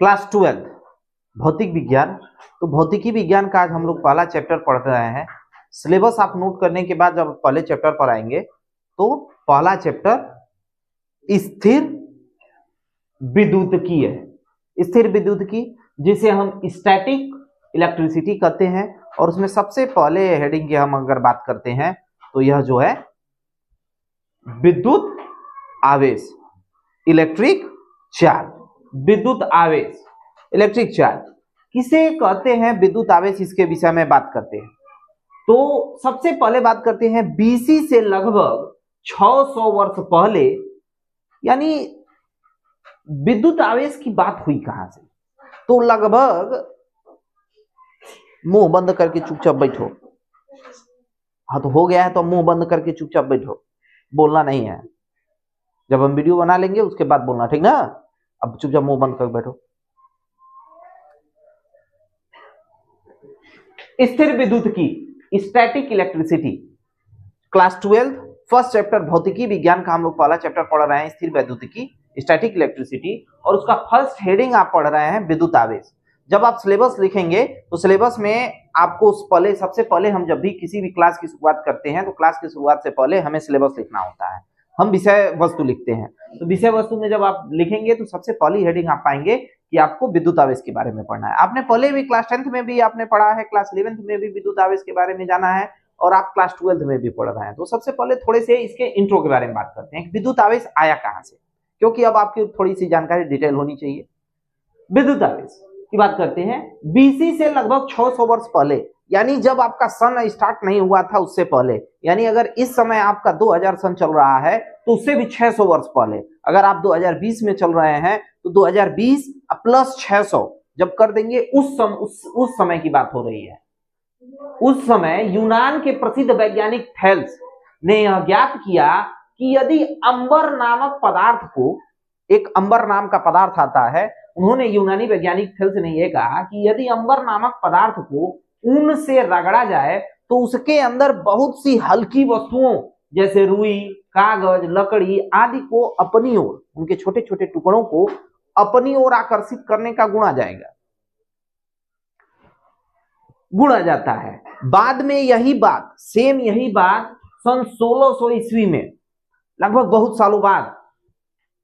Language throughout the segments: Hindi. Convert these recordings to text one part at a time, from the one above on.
क्लास 12 भौतिक विज्ञान। तो भौतिकी विज्ञान का आज हम लोग पहला चैप्टर पढ़ रहे हैं। सिलेबस आप नोट करने के बाद जब पहले चैप्टर पर आएंगे तो पहला चैप्टर स्थिर विद्युतिकी है। स्थिर विद्युतिकी जिसे हम स्टैटिक इलेक्ट्रिसिटी कहते हैं, और उसमें सबसे पहले हेडिंग की हम अगर बात करते हैं तो यह जो है विद्युत आवेश, इलेक्ट्रिक चार्ज। विद्युत आवेश, इलेक्ट्रिक चार्ज किसे कहते हैं, विद्युत आवेश, इसके विषय में बात करते हैं। तो सबसे पहले बात करते हैं बीसी से लगभग 600 वर्ष पहले, यानी विद्युत आवेश की बात हुई कहां से। तो लगभग, मुंह बंद करके चुपचाप बैठो। हाँ तो हो गया है तो मुंह बंद करके चुपचाप बैठो, बोलना नहीं है। जब हम वीडियो बना लेंगे उसके बाद बोलना, ठीक ना। अब चुपचाप मुंह बंद कर बैठो। स्थिर विद्युतिकी, static electricity, class 12 first chapter भौतिकी विज्ञान का हम लोग पहला चैप्टर पढ़ रहे हैं, स्थिर विद्युतिकी, स्टैटिक इलेक्ट्रिसिटी, और उसका फर्स्ट हेडिंग आप पढ़ रहे हैं विद्युत आवेश। जब आप सिलेबस लिखेंगे तो सिलेबस में आपको पहले, सबसे पहले हम जब भी किसी भी क्लास की शुरुआत करते हैं तो क्लास की शुरुआत से पहले हमें सिलेबस लिखना होता है। हम विषय वस्तु लिखते हैं, तो विषय वस्तु में जब आप लिखेंगे तो सबसे पहली हेडिंग आप पाएंगे कि आपको विद्युत आवेश के बारे में पढ़ना है। आपने पहले भी क्लास 10th में भी आपने पढ़ा है, क्लास 11th में भी विद्युत आवेश के बारे में जाना है, और आप क्लास 12th में भी पढ़ रहे हैं। तो सबसे पहले थोड़े से इसके इंट्रो के बारे में बात करते हैं कि विद्युत आवेश आया कहां से, क्योंकि अब आपकी थोड़ी सी जानकारी डिटेल होनी चाहिए। विद्युत आवेश की बात करते हैं बीसी से लगभग 600 वर्ष पहले, यानी जब आपका सन स्टार्ट नहीं हुआ था उससे पहले, यानी अगर इस समय आपका 2000 सन चल रहा है तो उससे भी 600 वर्ष पहले। अगर आप 2020 में चल रहे हैं तो 2020 प्लस 600 जब कर देंगे, उस समय की बात हो रही है। उस समय यूनान के प्रसिद्ध वैज्ञानिक थेल्स ने यह ज्ञात किया कि यदि अंबर नामक पदार्थ को, एक अंबर नाम का पदार्थ आता है, उन्होंने, यूनानी वैज्ञानिक थेल्स ने यह कहा कि यदि अंबर नामक पदार्थ को ऊन से रगड़ा जाए तो उसके अंदर बहुत सी हल्की वस्तुओं जैसे रुई, कागज, लकड़ी आदि को अपनी ओर, उनके छोटे छोटे टुकड़ों को अपनी ओर आकर्षित करने का गुण आ जाएगा, गुण आ जाता है। बाद में यही बात, सेम यही बात सन 1600 ईस्वी में, लगभग बहुत सालों बाद,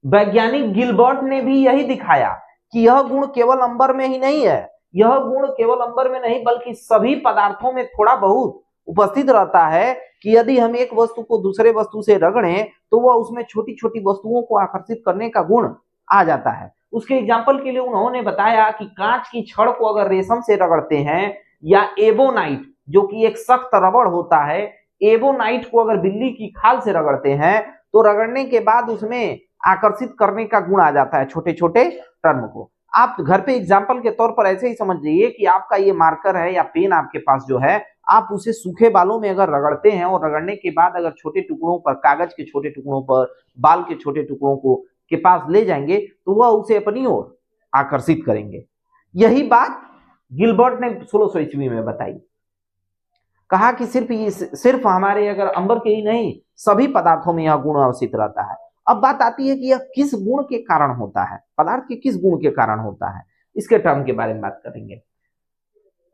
वैज्ञानिक गिलबर्ट ने भी यही दिखाया कि यह गुण केवल अंबर में ही नहीं है, यह गुण केवल अंबर में नहीं बल्कि सभी पदार्थों में थोड़ा बहुत उपस्थित रहता है कि यदि हम एक वस्तु को दूसरे वस्तु से रगड़ें तो वह उसमें छोटी छोटी वस्तुओं को आकर्षित करने का गुण आ जाता है। उसके एग्जाम्पल के लिए उन्होंने बताया कि कांच की छड़ को अगर रेशम से रगड़ते हैं, या एबोनाइट जो कि एक सख्त रबड़ होता है, एबोनाइट को अगर बिल्ली की खाल से रगड़ते हैं तो रगड़ने के बाद उसमें आकर्षित करने का गुण आ जाता है छोटे छोटे टर्म को। आप घर पे एग्जाम्पल के तौर पर ऐसे ही समझ लीजिए कि आपका ये मार्कर है या पेन आपके पास जो है, आप उसे सूखे बालों में अगर रगड़ते हैं और रगड़ने के बाद अगर छोटे टुकड़ों पर, कागज के छोटे टुकड़ों पर, बाल के छोटे टुकड़ों को के पास ले जाएंगे तो वह उसे अपनी ओर आकर्षित करेंगे। यही बात गिलबर्ट ने 1600 ईस्वी में बताई। कहा कि सिर्फ हमारे अगर अंबर के ही नहीं, सभी पदार्थों में यह गुण अवस्थित रहता है। अब बात आती है कि यह किस गुण के कारण होता है, पदार्थ के किस गुण के कारण होता है, इसके टर्म के बारे में बात करेंगे।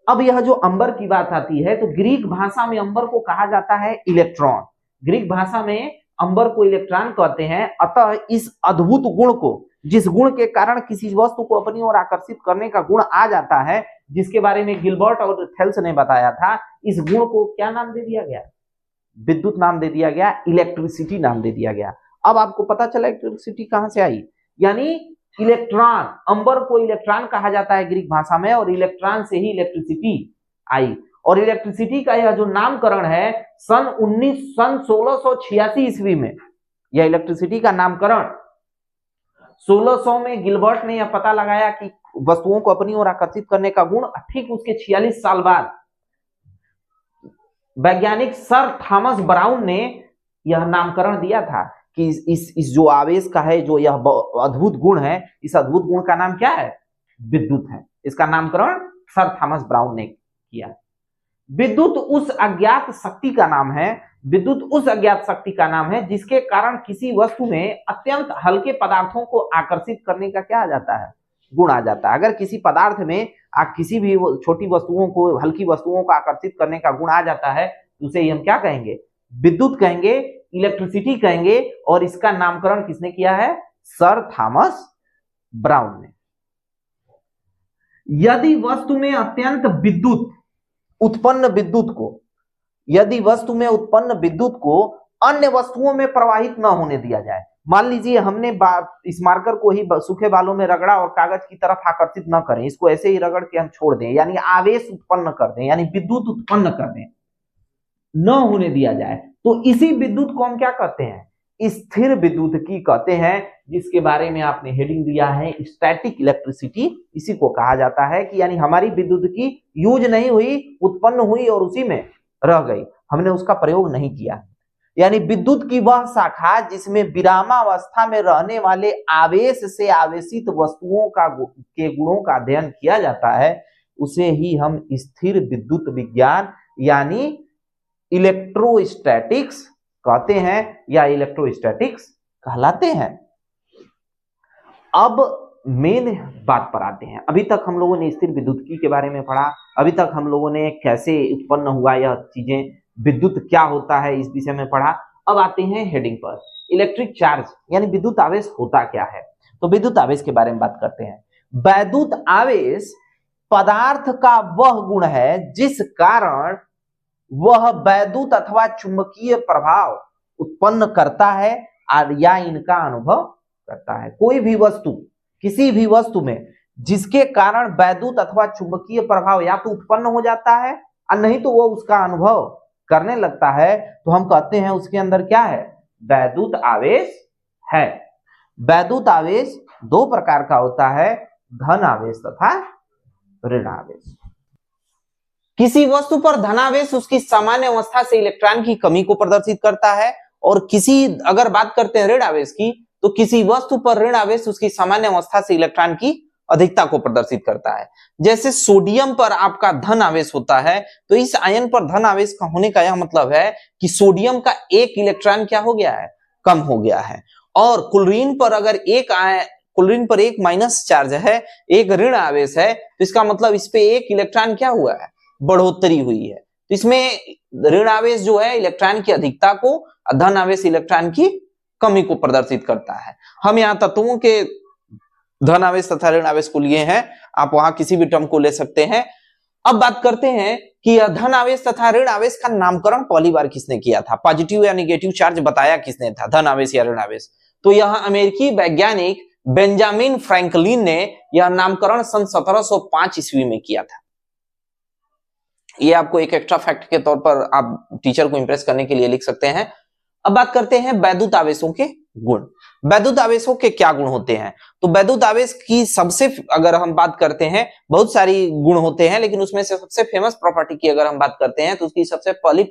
अब यह जो अंबर की बात आती है तो ग्रीक भाषा में अंबर को कहा जाता है इलेक्ट्रॉन। ग्रीक भाषा में अंबर को इलेक्ट्रॉन कहते हैं। अतः इस अद्भुत गुण को, जिस गुण के कारण किसी वस्तु को अपनी ओर आकर्षित करने का गुण आ जाता है, जिसके बारे में गिलबर्ट और थेल्स ने बताया था, इस गुण को क्या नाम दे दिया गया? विद्युत नाम दे दिया गया, इलेक्ट्रिसिटी नाम दे दिया गया। अब आपको पता चला इलेक्ट्रिसिटी कहां से आई, यानी इलेक्ट्रॉन, अंबर को इलेक्ट्रॉन कहा जाता है ग्रीक भाषा में, और इलेक्ट्रॉन से ही इलेक्ट्रिसिटी आई। और इलेक्ट्रिसिटी का यह जो नामकरण है सन 1686 ईस्वी में, यह इलेक्ट्रिसिटी का नामकरण 1600 में गिलबर्ट ने यह पता लगाया कि वस्तुओं को अपनी ओर आकर्षित करने का गुण। ठीक उसके 46 साल बाद वैज्ञानिक सर थॉमस ब्राउन ने यह नामकरण दिया था कि इस जो आवेश का है, जो यह अद्भुत गुण है, इस अद्भुत गुण का नाम क्या है? विद्युत है। इसका नामकरण सर थॉमस ब्राउन ने किया। विद्युत उस अज्ञात शक्ति का नाम है, विद्युत उस अज्ञात शक्ति का नाम है जिसके कारण किसी वस्तु में अत्यंत हल्के पदार्थों को आकर्षित करने का क्या आ जाता है? गुण आ जाता है। अगर किसी पदार्थ में आप किसी भी छोटी वस्तुओं को, हल्की वस्तुओं को आकर्षित करने का गुण आ जाता है तो उसे हम क्या कहेंगे? विद्युत कहेंगे, इलेक्ट्रिसिटी कहेंगे। और इसका नामकरण किसने किया है? सर थॉमस ब्राउन ने। यदि वस्तु में अत्यंत विद्युत उत्पन्न विद्युत को अन्य वस्तुओं में प्रवाहित न होने दिया जाए। मान लीजिए हमने इस मार्कर को ही सूखे बालों में रगड़ा और कागज की तरफ आकर्षित न करें, इसको ऐसे ही रगड़ के हम छोड़ दें, यानी आवेश उत्पन्न कर दें, यानी विद्युत उत्पन्न कर दें, न होने दिया जाए, तो इसी विद्युत को हम क्या कहते हैं? स्थिर विद्युत की कहते हैं, जिसके बारे में आपने हेडिंग दिया है स्टैटिक इलेक्ट्रिसिटी। इसी को कहा जाता है कि यानी हमारी विद्युत की यूज नहीं हुई, उत्पन्न हुई और उसी में रह गई, हमने उसका प्रयोग नहीं किया। यानी विद्युत की वह शाखा जिसमें विरामावस्था में रहने वाले आवेश से आवेशित वस्तुओं के गुणों का अध्ययन किया जाता है, उसे ही हम स्थिर विद्युत विज्ञान यानी इलेक्ट्रोस्टैटिक्स कहते हैं या इलेक्ट्रोस्टैटिक्स कहलाते हैं। अब मेन बात पर आते हैं। अभी तक हम लोगों ने स्थिर विद्युतिकी के बारे में पढ़ा, अभी तक हम लोगों ने कैसे उत्पन्न हुआ यह चीजें, विद्युत क्या होता है, इस विषय में पढ़ा। अब आते हैं हेडिंग पर, इलेक्ट्रिक चार्ज यानी विद्युत आवेश होता क्या है। तो विद्युत आवेश के बारे में बात करते हैं। वैद्युत आवेश पदार्थ का वह गुण है जिस कारण वह वैद्युत अथवा चुंबकीय प्रभाव उत्पन्न करता है या इनका अनुभव करता है। कोई भी वस्तु, किसी भी वस्तु में जिसके कारण वैद्युत अथवा चुंबकीय प्रभाव या तो उत्पन्न हो जाता है और नहीं तो वो उसका अनुभव करने लगता है, तो हम कहते हैं उसके अंदर क्या है? वैद्युत आवेश है। वैद्युत आवेश दो प्रकार का होता है, धन आवेश तथा ऋण आवेश। किसी वस्तु पर धनावेश उसकी सामान्य अवस्था से इलेक्ट्रॉन की कमी को प्रदर्शित करता है, और अगर बात करते हैं ऋण आवेश की, तो किसी वस्तु पर ऋण आवेश उसकी सामान्य अवस्था से इलेक्ट्रॉन की अधिकता को प्रदर्शित करता है। जैसे सोडियम पर आपका धन आवेश होता है, तो इस आयन पर धन आवेश का होने का यह मतलब है कि सोडियम का एक इलेक्ट्रॉन क्या हो गया है? कम हो गया है। और क्लोरीन पर अगर क्लोरीन पर एक माइनस चार्ज है, एक ऋण आवेश है, तो इसका मतलब इस पे एक इलेक्ट्रॉन क्या हुआ है? बढ़ोतरी हुई है। तो इसमें ऋण आवेश जो है इलेक्ट्रॉन की अधिकता को, धन आवेश इलेक्ट्रॉन की कमी को प्रदर्शित करता है। हम यहाँ तत्वों के धन आवेश तथा ऋण आवेश को लिए हैं, आप वहां किसी भी टर्म को ले सकते हैं। अब बात करते हैं कि धन आवेश तथा ऋण आवेश का नामकरण पहली बार किसने किया था? पॉजिटिव या नेगेटिव चार्ज बताया किसने था, धन आवेश या ऋण आवेश? तो यह अमेरिकी वैज्ञानिक बेंजामिन फ्रैंकलिन ने यह नामकरण सन 1705 ईस्वी में किया था। ये आपको एक एक्स्ट्रा फैक्ट के तौर पर आप टीचर को इंप्रेस करने के लिए लिख सकते हैं। अब बात करते हैं वैद्युत आवेशों के गुण। वैद्युत आवेशों के क्या गुण होते हैं? तो वैद्युत आवेश की सबसे, अगर हम बात करते हैं, बहुत सारी गुण होते हैं, लेकिन उसमें से सबसे फेमस प्रॉपर्टी की अगर हम बात करते हैं, तो उसकी सबसे पहली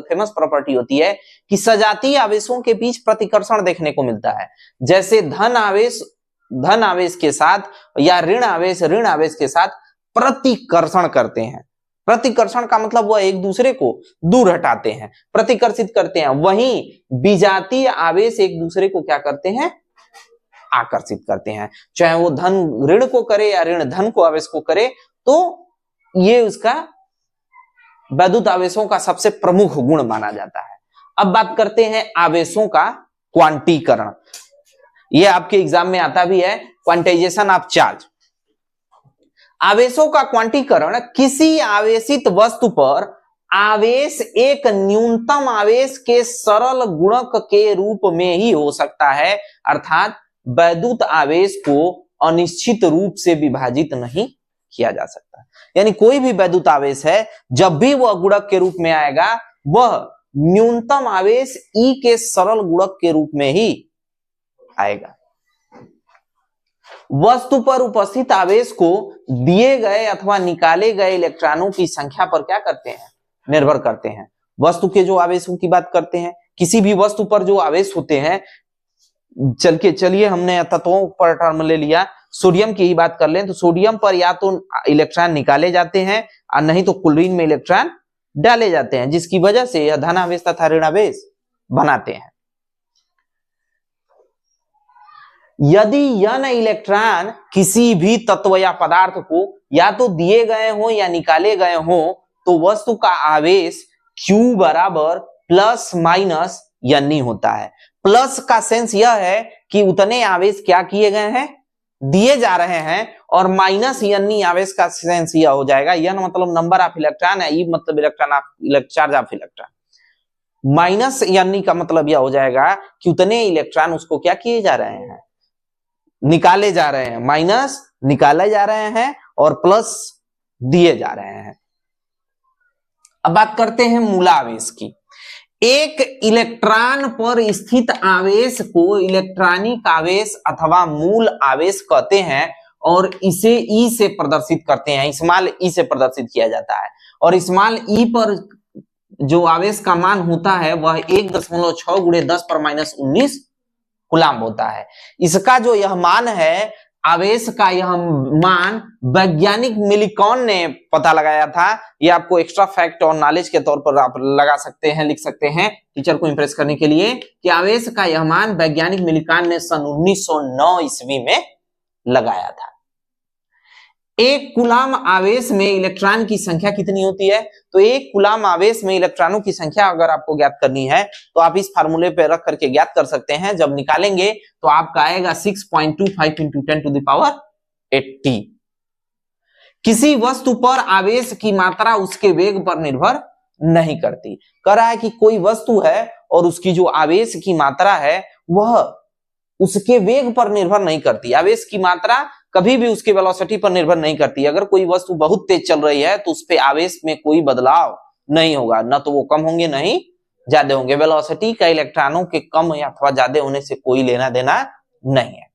फेमस प्रॉपर्टी होती है कि सजातीय आवेशों के बीच प्रतिकर्षण देखने को मिलता है। जैसे धन आवेश के साथ या ऋण आवेश के साथ प्रतिकर्षण करते हैं। प्रतिकर्षण का मतलब वह एक दूसरे को दूर हटाते हैं, प्रतिकर्षित करते हैं। वहीं विजातीय आवेश एक दूसरे को क्या करते हैं? आकर्षित करते हैं। चाहे वो धन ऋण को करे या ऋण धन को आवेश को करे, तो ये उसका वैद्युत आवेशों का सबसे प्रमुख गुण माना जाता है। अब बात करते हैं आवेशों का क्वांटीकरण। ये आपके एग्जाम में आता भी है, क्वांटाइजेशन ऑफ चार्ज। आवेशों का क्वांटीकरण किसी आवेशित वस्तु पर आवेश एक न्यूनतम आवेश के सरल गुणक के रूप में ही हो सकता है, अर्थात वैद्युत आवेश को अनिश्चित रूप से विभाजित नहीं किया जा सकता। यानी कोई भी वैद्युत आवेश है, जब भी वह गुणक के रूप में आएगा, वह न्यूनतम आवेश E के सरल गुणक के रूप में ही आएगा। वस्तु पर उपस्थित आवेश को दिए गए अथवा निकाले गए इलेक्ट्रॉनों की संख्या पर क्या करते हैं? निर्भर करते हैं। वस्तु के जो आवेशों की बात करते हैं, किसी भी वस्तु पर जो आवेश होते हैं, चलिए हमने तत्वों पर टर्म ले लिया, सोडियम की ही बात कर लें, तो सोडियम पर या तो इलेक्ट्रॉन निकाले जाते हैं और नहीं तो क्लोरीन में इलेक्ट्रॉन डाले जाते हैं, जिसकी वजह से यह धन आवेश तथा ऋण आवेश बनाते हैं। यदि n इलेक्ट्रॉन किसी भी तत्व या पदार्थ को या तो दिए गए हो या निकाले गए हो तो वस्तु का आवेश Q बराबर प्लस माइनस n होता है। प्लस का सेंस यह है कि उतने आवेश क्या किए गए हैं, दिए जा रहे हैं, और माइनस n आवेश का सेंस यह हो जाएगा, n मतलब नंबर ऑफ इलेक्ट्रॉन है, E मतलब electron of charge of electron. Minus n का मतलब यह हो जाएगा कि उतने इलेक्ट्रॉन उसको क्या किए जा रहे हैं, निकाले जा रहे हैं। माइनस निकाले जा रहे हैं और प्लस दिए जा रहे हैं। अब बात करते हैं मूलावेश की। एक इलेक्ट्रॉन पर स्थित आवेश को इलेक्ट्रॉनिक आवेश अथवा मूल आवेश कहते हैं और इसे E से प्रदर्शित करते हैं, स्मॉल e से प्रदर्शित किया जाता है। और स्मॉल e पर जो आवेश का मान होता है वह 1.6 × 10⁻19 कूलम्ब होता है। इसका जो यह मान है, आवेश का यह मान वैज्ञानिक मिलिकॉन ने पता लगाया था। यह आपको एक्स्ट्रा फैक्ट और नॉलेज के तौर पर आप लगा सकते हैं, लिख सकते हैं टीचर को इंप्रेस करने के लिए, कि आवेश का यह मान वैज्ञानिक मिलिकॉन ने सन 1909 ईस्वी में लगाया था। एक कूलम्ब आवेश में इलेक्ट्रॉन की संख्या कितनी होती है? तो एक कूलम्ब आवेश में इलेक्ट्रॉनों की संख्या अगर आपको ज्ञात करनी है तो आप इस फार्मूले पे रख करके ज्ञात कर सकते हैं। जब निकालेंगे तो आपका आएगा 6.25 × 10⁻80। किसी वस्तु पर आवेश की मात्रा उसके वेग पर निर्भर नहीं करती। कह रहा है कि कोई वस्तु है और उसकी जो आवेश की मात्रा है वह उसके वेग पर निर्भर नहीं करती। आवेश की मात्रा कभी भी उसके वेलोसिटी पर निर्भर नहीं करती। अगर कोई वस्तु बहुत तेज चल रही है तो उस पे आवेश में कोई बदलाव नहीं होगा, न तो वो कम होंगे न ही ज्यादा होंगे। वेलोसिटी का इलेक्ट्रॉनों के कम या अथवा ज्यादा होने से कोई लेना देना नहीं है।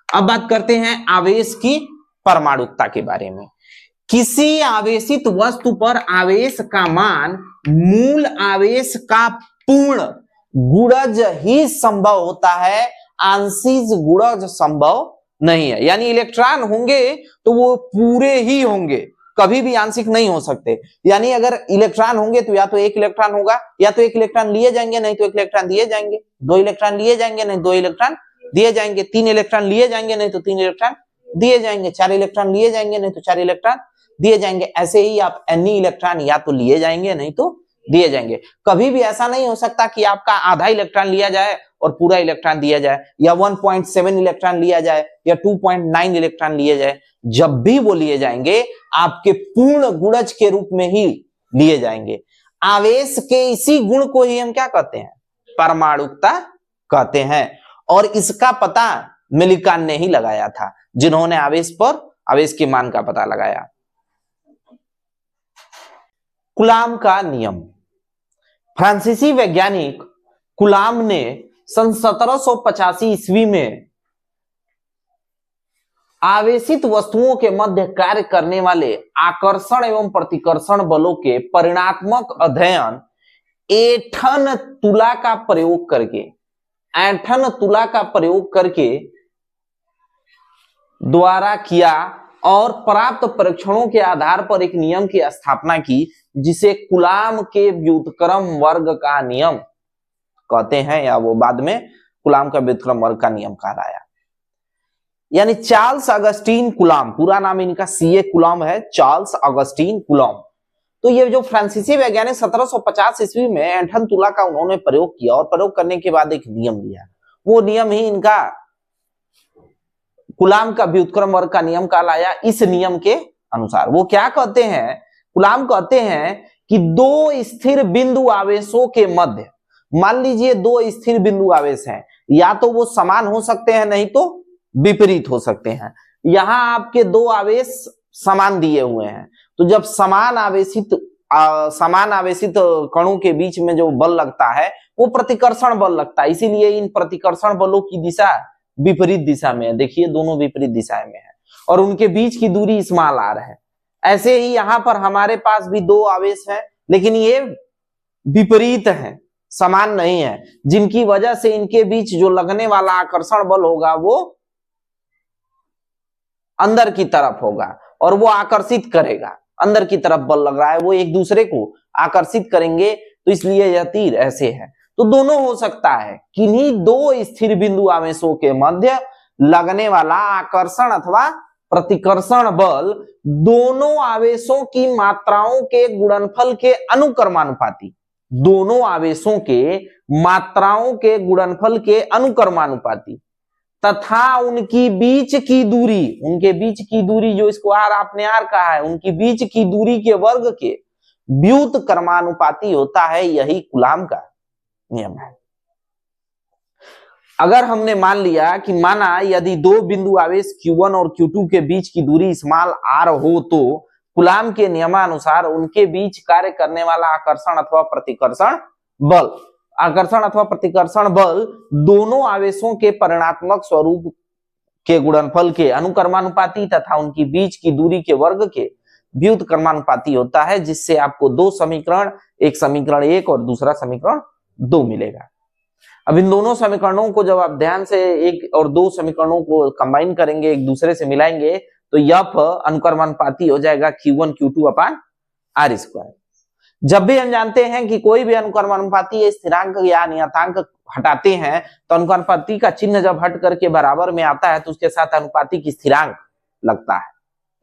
अब बात करते हैं आवेश की परमाणुकता के बारे में। किसी आवेशित वस्तु पर आवेश का मान मूल आवेश का पूर्ण गुणज ही संभव होता है, आंशिक गुणज संभव नहीं है। यानी इलेक्ट्रॉन होंगे तो वो पूरे ही होंगे, कभी भी आंशिक नहीं हो सकते। यानी अगर इलेक्ट्रॉन होंगे तो या तो एक इलेक्ट्रॉन होगा, या तो एक इलेक्ट्रॉन लिए जाएंगे नहीं तो एक इलेक्ट्रॉन दिए जाएंगे, 2 इलेक्ट्रॉन लिए जाएंगे नहीं 2 इलेक्ट्रॉन दिए जाएंगे, 3 इलेक्ट्रॉन लिए जाएंगे नहीं तो 3 इलेक्ट्रॉन दिए जाएंगे, 4 इलेक्ट्रॉन लिए जाएंगे नहीं तो 4 इलेक्ट्रॉन दिए जाएंगे। ऐसे ही आप एनी इलेक्ट्रॉन या तो लिए जाएंगे नहीं तो दिए जाएंगे। कभी भी ऐसा नहीं हो सकता कि आपका आधा इलेक्ट्रॉन लिया जाए और पूरा इलेक्ट्रॉन दिया जाए, या 1.7 इलेक्ट्रॉन लिया जाए या 2.9 इलेक्ट्रॉन लिए जाए। जब भी वो लिए जाएंगे आपके पूर्ण गुणज के रूप में ही लिए जाएंगे। आवेश के इसी गुण को ही हम क्या कहते हैं? परमाणुकता कहते हैं। और इसका पता मिलिकॉन ने ही लगाया था, जिन्होंने आवेश पर आवेश के मान का पता लगाया। कूलम्ब का नियम। फ्रांसीसी वैज्ञानिक कूलम्ब ने सन 1785 ईस्वी में आवेशित वस्तुओं के मध्य कार्य करने वाले आकर्षण एवं प्रतिकर्षण बलों के परिणात्मक अध्ययन ऐंठन तुला का प्रयोग करके द्वारा किया और प्राप्त परीक्षणों के आधार पर एक नियम की स्थापना की, जिसे कूलम्ब के व्युत्क्रम वर्ग का नियम कहते हैं, या वो बाद में कूलम्ब का व्युत्क्रम वर्ग का नियम कहलाया। यानी चार्ल्स अगस्टीन कूलम्ब, पूरा नाम इनका सीए कूलम्ब है, चार्ल्स अगस्टीन कूलम्ब। तो ये जो फ्रांसीसी वैज्ञानिक 1750 ईस्वी में ऐंठन तुला का उन्होंने प्रयोग किया और प्रयोग करने के बाद एक नियम लिया, वो नियम ही इनका कूलम्ब का व्युत्क्रम वर्ग का नियम कहलाया। इस नियम के अनुसार वो क्या कहते हैं? कूलम्ब कहते हैं कि 2 स्थिर बिंदु आवेशों के मध्य, मान लीजिए 2 स्थिर बिंदु आवेश हैं, या तो वो समान हो सकते हैं नहीं तो विपरीत हो सकते हैं। यहां आपके 2 आवेश समान दिए हुए हैं, तो जब समान आवेशित कणों के बीच में जो बल लगता है वो प्रतिकर्षण बल लगता है। इसीलिए इन प्रतिकर्षण बलों की दिशा विपरीत दिशा में है। देखिए दोनों विपरीत दिशा में है और उनके बीच की दूरी स्मॉल r है। ऐसे ही यहां पर हमारे पास भी 2 आवेश हैं, लेकिन ये विपरीत हैं, समान नहीं है, जिनकी वजह से इनके बीच जो लगने वाला आकर्षण बल होगा वो अंदर की तरफ होगा और वो आकर्षित करेगा। अंदर की तरफ बल लग रहा है, वो एक दूसरे को आकर्षित करेंगे, तो इसलिए यह तीर ऐसे है। तो दोनों हो सकता है, किन्हीं 2 स्थिर बिंदु आवेशों के मध्य लगने वाला आकर्षण अथवा प्रतिकर्षण बल दोनों आवेशों की मात्राओं के गुणनफल के अनुक्रमानुपाती, दोनों आवेशों के मात्राओं के गुणनफल के अनुक्रमानुपाती तथा उनकी बीच की दूरी, उनके बीच की दूरी जो इसको आर आपने आर कहा है, उनकी बीच की दूरी के वर्ग के व्युत क्रमानुपाती होता है। यही कूलाम का नियम है। अगर हमने मान लिया कि माना यदि दो बिंदु आवेश Q1 और Q2 के बीच की दूरी स्मॉल r हो तो कूलाम के नियमानुसार उनके बीच कार्य करने वाला आकर्षण अथवा प्रतिकर्षण बल, आकर्षण अथवा प्रतिकर्षण बल दोनों आवेशों के परिणात्मक स्वरूप के गुणनफल के अनुक्रमानुपाती तथा उनकी बीच की दूरी के वर्ग के व्युत क्रमानुपाती होता है, जिससे आपको दो समीकरण, एक समीकरण 1 और दूसरा समीकरण 2 मिलेगा। अब इन दोनों समीकरणों को जब आप ध्यान से एक और दो समीकरणों को कंबाइन करेंगे, एक दूसरे से मिलाएंगे, तो यह अनुक्रमानुपाती हो जाएगा Q1 Q2 अपान R स्क्वायर। जब भी हम जानते हैं कि कोई भी अनुक्रमानुपाती स्थिरांक या नियतांक हटाते हैं तो अनुक्रमानुपाती का चिन्ह जब हट करके बराबर में आता है तो उसके साथ अनुपाती की स्थिरांक लगता है।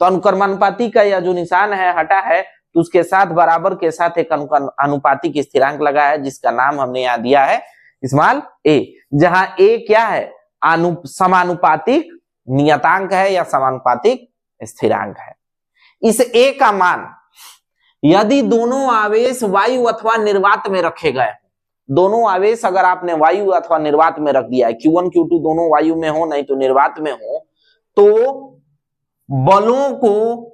तो अनुक्रमानुपाती का यह जो निशान है हटा है तो उसके साथ बराबर के साथ एक अनुपाती की स्थिरांक लगा है, जिसका नाम हमने यहाँ दिया है स्मॉल a, जहां a क्या है, समानुपातिक नियतांक है या समानुपातिक स्थिरांक है। इस a का मान यदि दोनों आवेश वायु अथवा निर्वात में रखे गए, दोनों आवेश अगर आपने वायु अथवा निर्वात में रख दिया है, Q1 Q2 दोनों वायु में हो नहीं तो निर्वात में हो, तो बलों को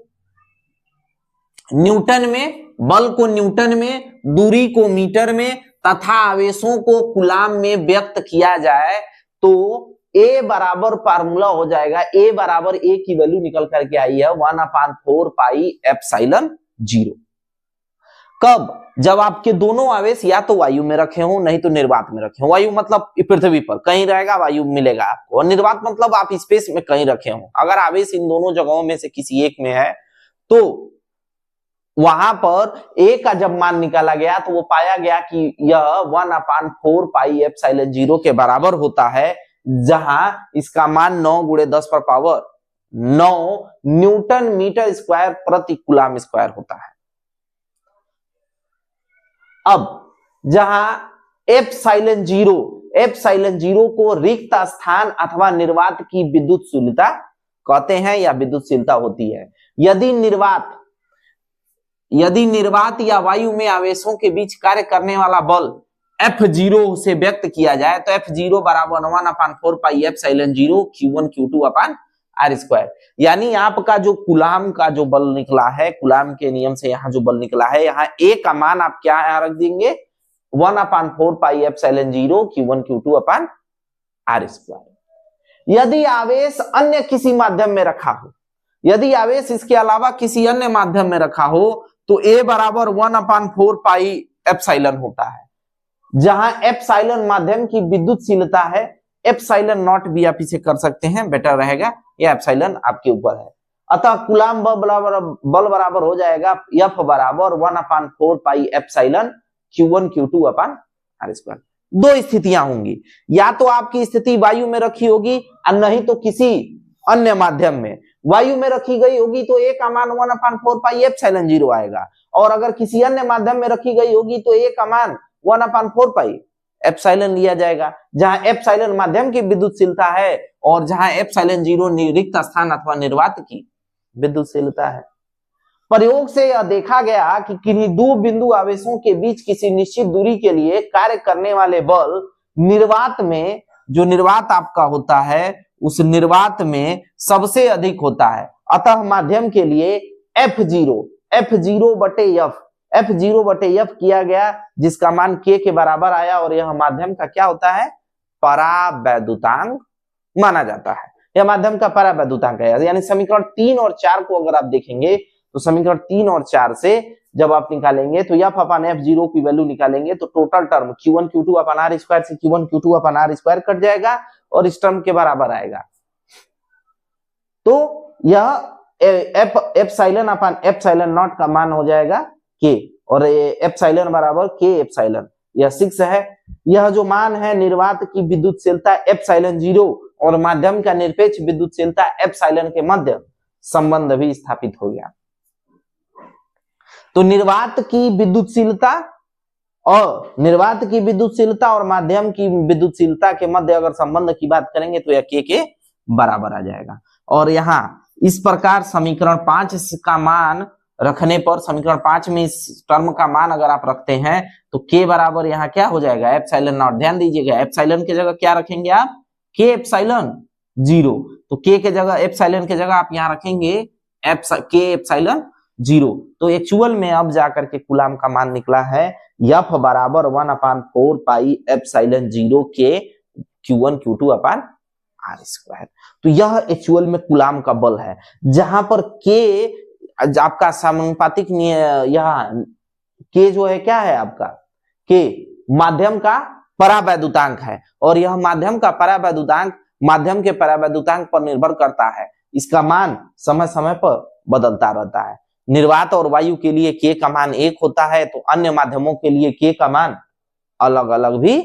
न्यूटन में, बल को न्यूटन में, दूरी को मीटर में तथा आवेशों को कूलाम में व्यक्त किया जाए तो A बराबर फार्मूला हो जाएगा, A बराबर A की वैल्यू निकल करके आई है 1/4 पाई एप्सिलॉन 0। कब? जब आपके दोनों आवेश या तो वायु में रखे हो नहीं तो निर्वात में रखे हो। वायु मतलब पृथ्वी पर कहीं रहेगा, वायु मिलेगा आपको, और निर्वात मतलब आप स्पेस में कहीं रखे हो। अगर आवेश इन दोनों जगहों में से किसी एक में है तो वहां पर A का जब मान निकाला गया तो वो पाया गया कि यह 1/4 पाई एप्सिलॉन 0 के बराबर होता है, जहां इसका मान 9 × 10⁻9 न्यूटन मीटर स्क्वायर प्रति कूलाम स्क्वायर होता है। अब जहां एप्सिलॉन 0 को रिक्त स्थान अथवा निर्वात की विद्युतशीलता कहते हैं या विद्युतशीलता होती है। यदि निर्वात या वायु में आवेशों के बीच कार्य करने वाला बल F0 से व्यक्त किया जाए तो F0 बराबर 1/4 पाई एप्सिलॉन 0 Q1 Q2 अपान R स्क्वायर। यानी आपका जो कूलाम का जो बल निकला है, कूलाम के नियम से यहाँ जो बल निकला है, यहाँ A का मान आप क्या रख देंगे, 1/4 पाई एप्सिलॉन 0 Q1 Q2 अपान R स्क्वायर। यदि आवेश अन्य किसी माध्यम में रखा हो, यदि आवेश इसके अलावा किसी अन्य माध्यम में रखा हो तो A बराबर 1/4 पाई एप्सिलॉन होता है, जहां एप्सिलॉन माध्यम की विद्युतशीलता है। एप्सिलॉन नॉट भी आप इसे कर सकते हैं, बेटर रहेगा, यह एप्सिलॉन आपके ऊपर है। अतः कूलाम बल बराबर हो जाएगा F बराबर 1/4 पाई एप्सिलॉन Q1 Q2 अपान R स्क्वायर। दो स्थितियां होंगी, या तो आपकी स्थिति वायु में रखी होगी और नहीं तो किसी अन्य माध्यम में। वायु में रखी गई होगी तो A का मान 1/4 पाई एप्सिलॉन 0 आएगा, और अगर किसी अन्य माध्यम में रखी गई होगी तो A का मान 1/4 पाई एप्सिलॉन लिया जाएगा, जहां एप्सिलॉन माध्यम की विद्युतशीलता है और जहां एप्सिलॉन 0 रिक्त स्थान अथवा निर्वात की विद्युतशीलता है। प्रयोग से यह देखा गया कि किन्हीं दो बिंदु आवेशों के बीच किसी निश्चित दूरी के लिए कार्य करने वाले बल निर्वात में, जो निर्वात आपका होता है, उस निर्वात में सबसे अधिक होता है। अतः माध्यम के लिए F0/F किया गया, जिसका मान K के बराबर आया, और यह माध्यम का क्या होता है, परावैद्युतांक माना जाता है। यह माध्यम का परावैद्युतांक है। यानी समीकरण 3 और 4 को अगर आप देखेंगे तो समीकरण 3 और 4 से जब आप निकालेंगे तो F/F0 की वैल्यू निकालेंगे तो टोटल टर्म Q1 Q2 अपान R स्क्वायर से Q1 Q2 अपान R स्क्वायर कट जाएगा और इस टर्म के बराबर आएगा। तो यह एप्सिलॉन अपान एप्सिलॉन नॉट का मान हो जाएगा K, और एप्सिलॉन बराबर K एप्सिलॉन, यह 6 है। यह जो मान है निर्वात की विद्युतशीलता एप्सिलॉन 0 और माध्यम का निरपेक्ष विद्युतशीलता एप्सिलॉन के मध्य संबंध भी स्थापित हो गया। तो निर्वात की विद्युतशीलता और माध्यम की विद्युतशीलता के मध्य अगर संबंध की बात करेंगे तो यह के बराबर आ जाएगा। और यहाँ इस प्रकार समीकरण 5 का मान रखने पर, समीकरण 5 में इस टर्म का मान अगर आप रखते हैं तो के बराबर यहाँ क्या हो जाएगा, एप्सिलॉन नॉट। ध्यान दीजिएगा, एप्सिलॉन के जगह क्या रखेंगे आप, के एप्सिलॉन 0। तो के के जगह, एप्सिलॉन के जगह आप यहाँ रखेंगे के एप्सिलॉन 0। तो एक्चुअल में अब जाकर के कूलाम का मान निकला है F बराबर 1/4 पाई एप्सिलॉन 0 के Q1 Q2 अपान R²। तो यह एक्चुअल में कूलाम का बल है, जहां पर के आपका समानुपातिक, यह के जो है क्या है आपका, के माध्यम का परावैद्युतांक है, और यह माध्यम का परावैद्युतांक माध्यम के परावैद्युतांक पर निर्भर करता है। इसका मान समय समय पर बदलता रहता है। निर्वात और वायु के लिए के का मान 1 होता है, तो अन्य माध्यमों के लिए के का मान अलग अलग भी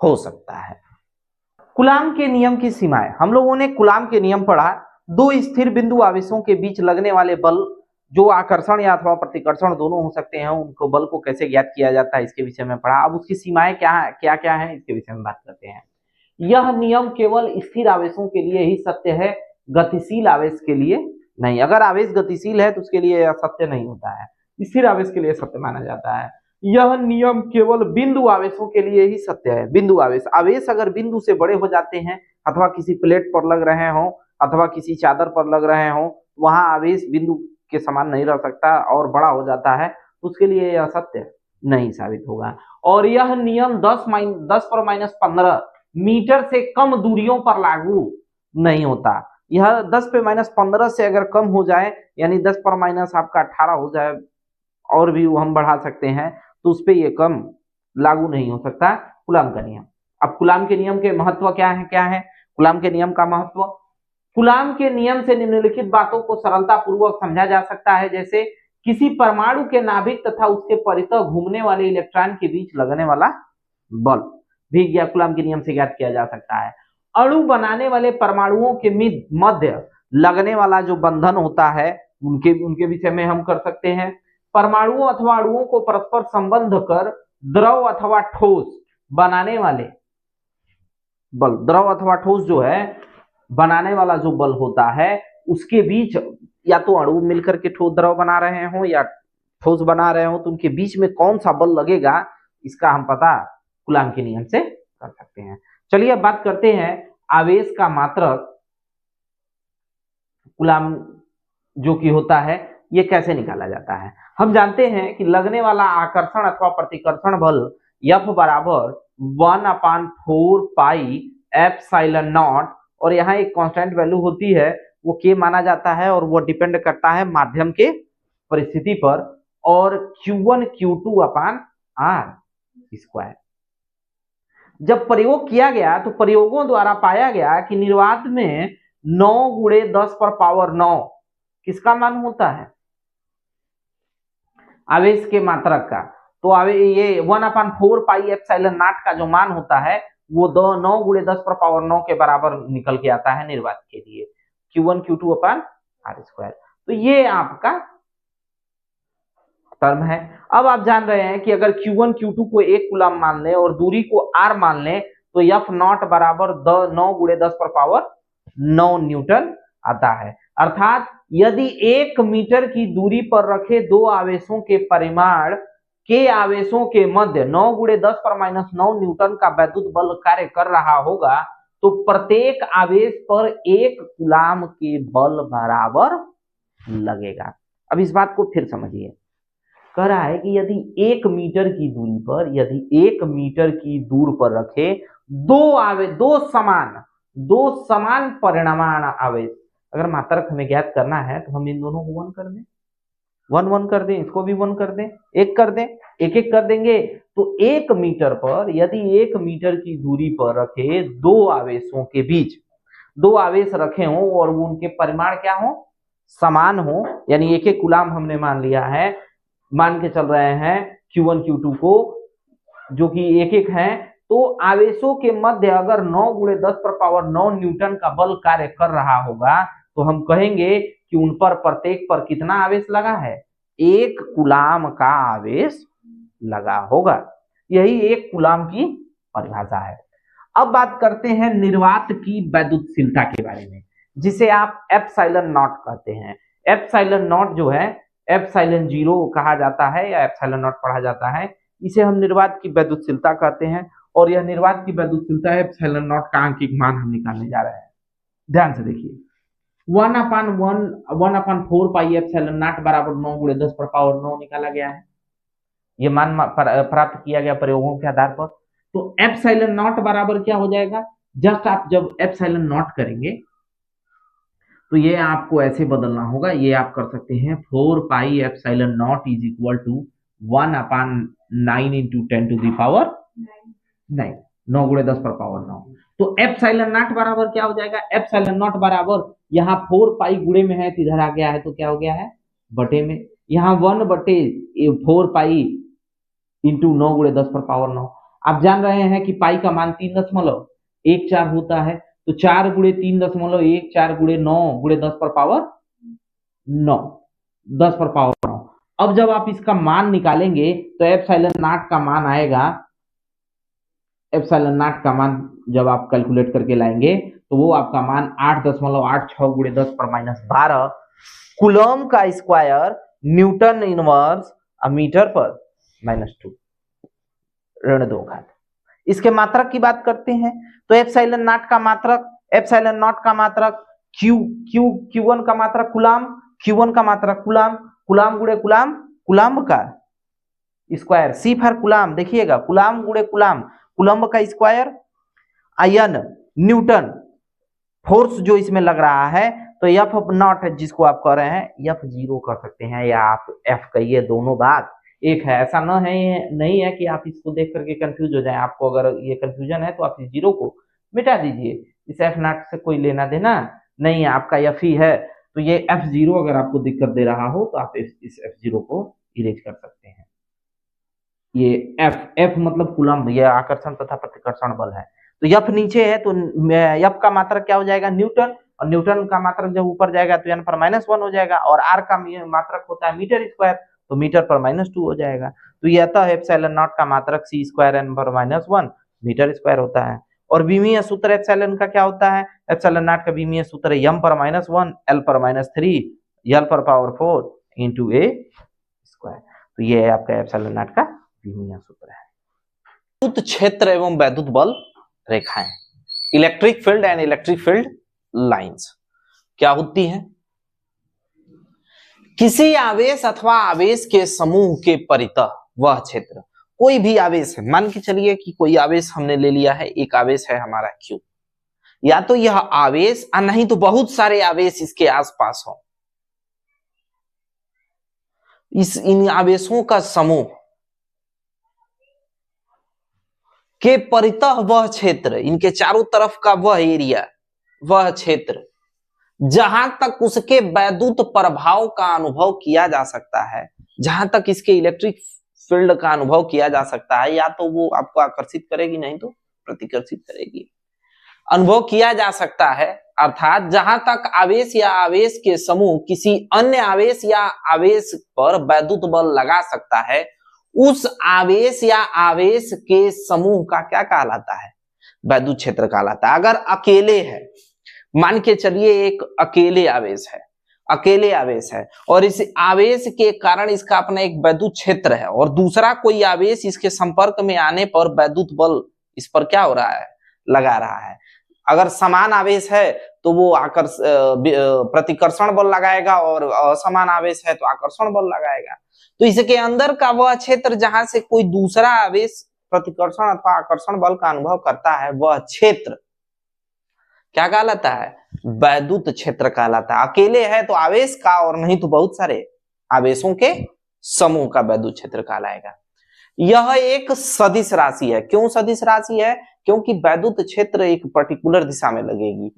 हो सकता है। कूलाम के नियम की सीमाएं, हम लोगों ने कूलाम के नियम पढ़ा। दो स्थिर बिंदु आवेशों के बीच लगने वाले बल, जो आकर्षण या अथवा प्रतिकर्षण दोनों हो सकते हैं, उनको बल को कैसे ज्ञात किया जाता है इसके विषय में पढ़ा। अब उसकी सीमाएं क्या है इसके विषय में बात करते हैं। यह नियम केवल स्थिर आवेशों के लिए ही सत्य है, गतिशील आवेश के लिए नहीं। अगर आवेश गतिशील है तो उसके लिए यह सत्य नहीं होता है, स्थिर आवेश के लिए सत्य माना जाता है। यह नियम केवल बिंदु आवेशों के लिए ही सत्य है। बिंदु आवेश अगर बिंदु से बड़े हो जाते हैं, अथवा किसी प्लेट पर लग रहे हो, अथवा किसी चादर पर लग रहे हो, वहां आवेश बिंदु के समान नहीं रह सकता और बड़ा हो जाता है, उसके लिए यह सत्य नहीं साबित होगा। और यह नियम 10⁻15 मीटर से कम दूरियों पर लागू नहीं होता। यह 10⁻15 से अगर कम हो जाए, यानी 10⁻- आपका 18 हो जाए, और भी हम बढ़ा सकते हैं, तो उस पर यह कम लागू नहीं हो सकता कूलाम का नियम। अब कूलाम के नियम के महत्व क्या है कूलाम के नियम का महत्व, कूलाम के नियम से निम्नलिखित बातों को सरलता पूर्वक समझा जा सकता है। जैसे किसी परमाणु के नाभिक तथा उसके परितः घूमने वाले इलेक्ट्रॉन के बीच लगने वाला बल भी कूलाम के नियम से ज्ञात किया जा सकता है। अणु बनाने वाले परमाणुओं के मध्य लगने वाला जो बंधन होता है, उनके विषय में हम कर सकते हैं। परमाणुओं अथवा अणुओं को परस्पर संबंध कर द्रव अथवा ठोस बनाने वाले बल, द्रव अथवा ठोस जो है बनाने वाला जो बल होता है, उसके बीच या तो अणु मिलकर के ठोस द्रव बना रहे हो या ठोस बना रहे हो, तो उनके बीच में कौन सा बल लगेगा, इसका हम पता कूलाम के नियम से कर सकते हैं। चलिए अब बात करते हैं आवेश का मात्रक कूलाम जो कि होता है, ये कैसे निकाला जाता है। हम जानते हैं कि लगने वाला आकर्षण अथवा प्रतिकर्षण बल F बराबर 1/4 पाई एप्सिलॉन नॉट, और यहाँ एक कांस्टेंट वैल्यू होती है, वो K माना जाता है, और वो डिपेंड करता है माध्यम के परिस्थिति पर, और Q1 Q2 अपान R²। जब प्रयोग किया गया तो प्रयोगों द्वारा पाया गया कि निर्वात में 9 × 10⁻9 किसका मान होता है, आवेश के मात्रक का। तो ये 1/4 पाई एप्सिलॉन नॉट का जो मान होता है, वो 9 × 10⁻9 के बराबर निकल के आता है निर्वात के लिए, Q1 Q2 अपान R²। तो ये आपका टर्म है। अब आप जान रहे हैं कि अगर Q1 Q2 को 1 कूलाम मान लें और दूरी को R मान लें, तो F0 बराबर 9 × 10⁻9 न्यूटन आता है। अर्थात यदि 1 मीटर की दूरी पर रखे दो आवेशों के परिमाण के आवेशों के मध्य 9 × 10⁻9 न्यूटन का वैद्युत बल कार्य कर रहा होगा, तो प्रत्येक आवेश पर 1 कूलाम के बल बराबर लगेगा। अब इस बात को फिर समझिए, कह रहा है कि यदि 1 मीटर की दूरी पर, यदि 1 मीटर की दूर पर रखे दो समान परिमाण आवेश, अगर मात्रक हमें ज्ञात करना है तो हम इन दोनों को 1 कर दें, 1 कर दें, इसको भी 1 कर दें, 1 कर दें, 1 कर देंगे। तो 1 मीटर पर, यदि 1 मीटर की दूरी पर रखे दो आवेशों के बीच, दो आवेश रखे हों और उनके परिमाण क्या हो, समान हो, यानी 1 कूलाम हमने मान लिया है, मान के चल रहे हैं Q1 Q2 को, जो कि 1 है, तो आवेशों के मध्य अगर 9 × 10⁻9 न्यूटन का बल कार्य कर रहा होगा तो हम कहेंगे कि उन पर प्रत्येक पर कितना आवेश लगा है, 1 कूलाम का आवेश लगा होगा। यही 1 कूलाम की परिभाषा है। अब बात करते हैं निर्वात की वैद्युतशीलता के बारे में, जिसे आप एप्सिलॉन नॉट कहते हैं। एप्सिलॉन नॉट जो है एप्सिलॉन 0 कहा जाता है या एप्सिलॉन नॉट पढ़ा जाता है, इसे हम निर्वात की वैद्युतशीलता कहते हैं। और यह निर्वात की वैद्युतशीलता है, एप्सिलॉन नॉट का आंकिक मान हम निकालने जा रहे हैं। ध्यान से देखिए, 1/4 पाई एप्सिलॉन नॉट बराबर 9 × 10⁻9 निकाला गया है। ये मान प्राप्त किया गया प्रयोगों के आधार पर। तो एप्सिलॉन नॉट बराबर क्या हो जाएगा, जस्ट आप जब एप्सिलॉन नॉट करेंगे तो ये आपको ऐसे बदलना होगा, ये आप कर सकते हैं 4 pi epsilon naught is equal to 1/9 × 10⁻9, 9 × 10⁻9। तो एप्सिलॉन नॉट बराबर क्या हो जाएगा, एप्सिलॉन नॉट बराबर यहाँ 4 पाई गुणे में है तो इधर आ गया है तो क्या हो गया है, बटे में। यहाँ 1/4 पाई इंटू 9 × 10⁻9। आप जान रहे हैं कि पाई का मान 3.14 होता है, तो 4 × 3.14 4 × 9 × 10⁻9 10⁻9। अब जब आप इसका मान निकालेंगे तो एप्सिलॉन नॉट का मान आएगा, एप्सिलॉन नॉट का मान जब आप कैलकुलेट करके लाएंगे तो वो आपका मान 8.86 × 10⁻12 कूलम का स्क्वायर न्यूटन इनवर्स मीटर पर -2 ऋण 2 घात। इसके मात्रक की बात करते हैं तो एप्सिलॉन नॉट का मात्रक, एप्सिलॉन नॉट का मात्रक Q1 का मात्रक कूलाम, Q1 का मात्रक कूलाम, कूलाम गुणे कूलाम, कूलाम का स्क्वायर, C फॉर कूलाम, देखिएगा कूलाम गुणे कूलाम, कूलम का स्क्वायर, आयन न्यूटन, फोर्स जो इसमें लग रहा है तो F0 जिसको आप कह रहे हैं F0 कर सकते हैं या आप F कहिए, दोनों बात एक है। ऐसा नहीं है कि आप इसको देख करके कंफ्यूज हो जाएं। आपको अगर ये कंफ्यूजन है तो आप इस 0 को मिटा दीजिए, इस F0 से कोई लेना देना नहीं है, आपका F ही है। तो ये F0 अगर आपको दिक्कत दे रहा हो तो आप इस F0 को इरेज कर सकते हैं। ये F मतलब कूलम, ये आकर्षण तथा प्रतिकर्षण बल है। तो F नीचे है तो F का मात्रक क्या हो जाएगा, न्यूटन, और न्यूटन का मात्रक जब ऊपर जाएगा तो n पर -1 हो जाएगा, और r का मात्रक होता है मीटर स्क्वायर, तो मीटर पर -2 हो जाएगा। तो ये अतः एप्सिलॉन नॉट का मात्रक c² n पर -1 मीटर स्क्वायर होता है। और विमीय सूत्र एप्सिलॉन का क्या होता है, एप्सिलॉन नॉट का विमीय सूत्र है m पर -1 l पर -3 l पर पावर 4 इंटू a स्क्वायर। तो ये है आपका एप्सिलॉन नॉट का विमीय सूत्र है। विद्युत क्षेत्र एवं वैद्युत बल रेखाएं, electric field and electric field lines क्या होती हैं, किसी आवेश अथवा आवेश के समूह के परितः वह क्षेत्र, कोई भी आवेश है, मान के चलिए कि कोई आवेश हमने ले लिया है, एक आवेश है हमारा Q, या तो यह आवेश नहीं तो बहुत सारे आवेश इसके आसपास हो, इन आवेशों का समूह के परितः वह क्षेत्र, इनके चारों तरफ का वह एरिया, वह क्षेत्र जहां तक उसके वैद्युत प्रभाव का अनुभव किया जा सकता है, जहां तक इसके इलेक्ट्रिक फील्ड का अनुभव किया जा सकता है, या तो वो आपको आकर्षित करेगी नहीं तो प्रतिकर्षित करेगी, अनुभव किया जा सकता है। अर्थात जहां तक आवेश या आवेश के समूह किसी अन्य आवेश या आवेश पर वैद्युत बल लगा सकता है, उस आवेश या आवेश के समूह का क्या कहलाता है, वैद्युत क्षेत्र कहलाता है। अगर अकेले है, मान के चलिए एक अकेले आवेश है और इस आवेश के कारण इसका अपना एक वैद्युत क्षेत्र है, और दूसरा कोई आवेश इसके संपर्क में आने पर वैद्युत बल इस पर क्या हो रहा है, लगा रहा है। अगर समान आवेश है तो वो प्रतिकर्षण बल लगाएगा, और असमान आवेश है तो आकर्षण बल लगाएगा। तो इसके अंदर का वह क्षेत्र जहां से कोई दूसरा आवेश प्रतिकर्षण अथवा आकर्षण बल का अनुभव करता है, वह क्षेत्र क्या कहलाता है, वैद्युत क्षेत्र कहलाता है। अकेले है तो आवेश का, और नहीं तो बहुत सारे आवेशों के समूह का वैद्युत क्षेत्र कहलाएगा। यह एक सदिश राशि है। क्यों सदिश राशि है, क्योंकि वैद्युत क्षेत्र एक पर्टिकुलर दिशा में लगेगी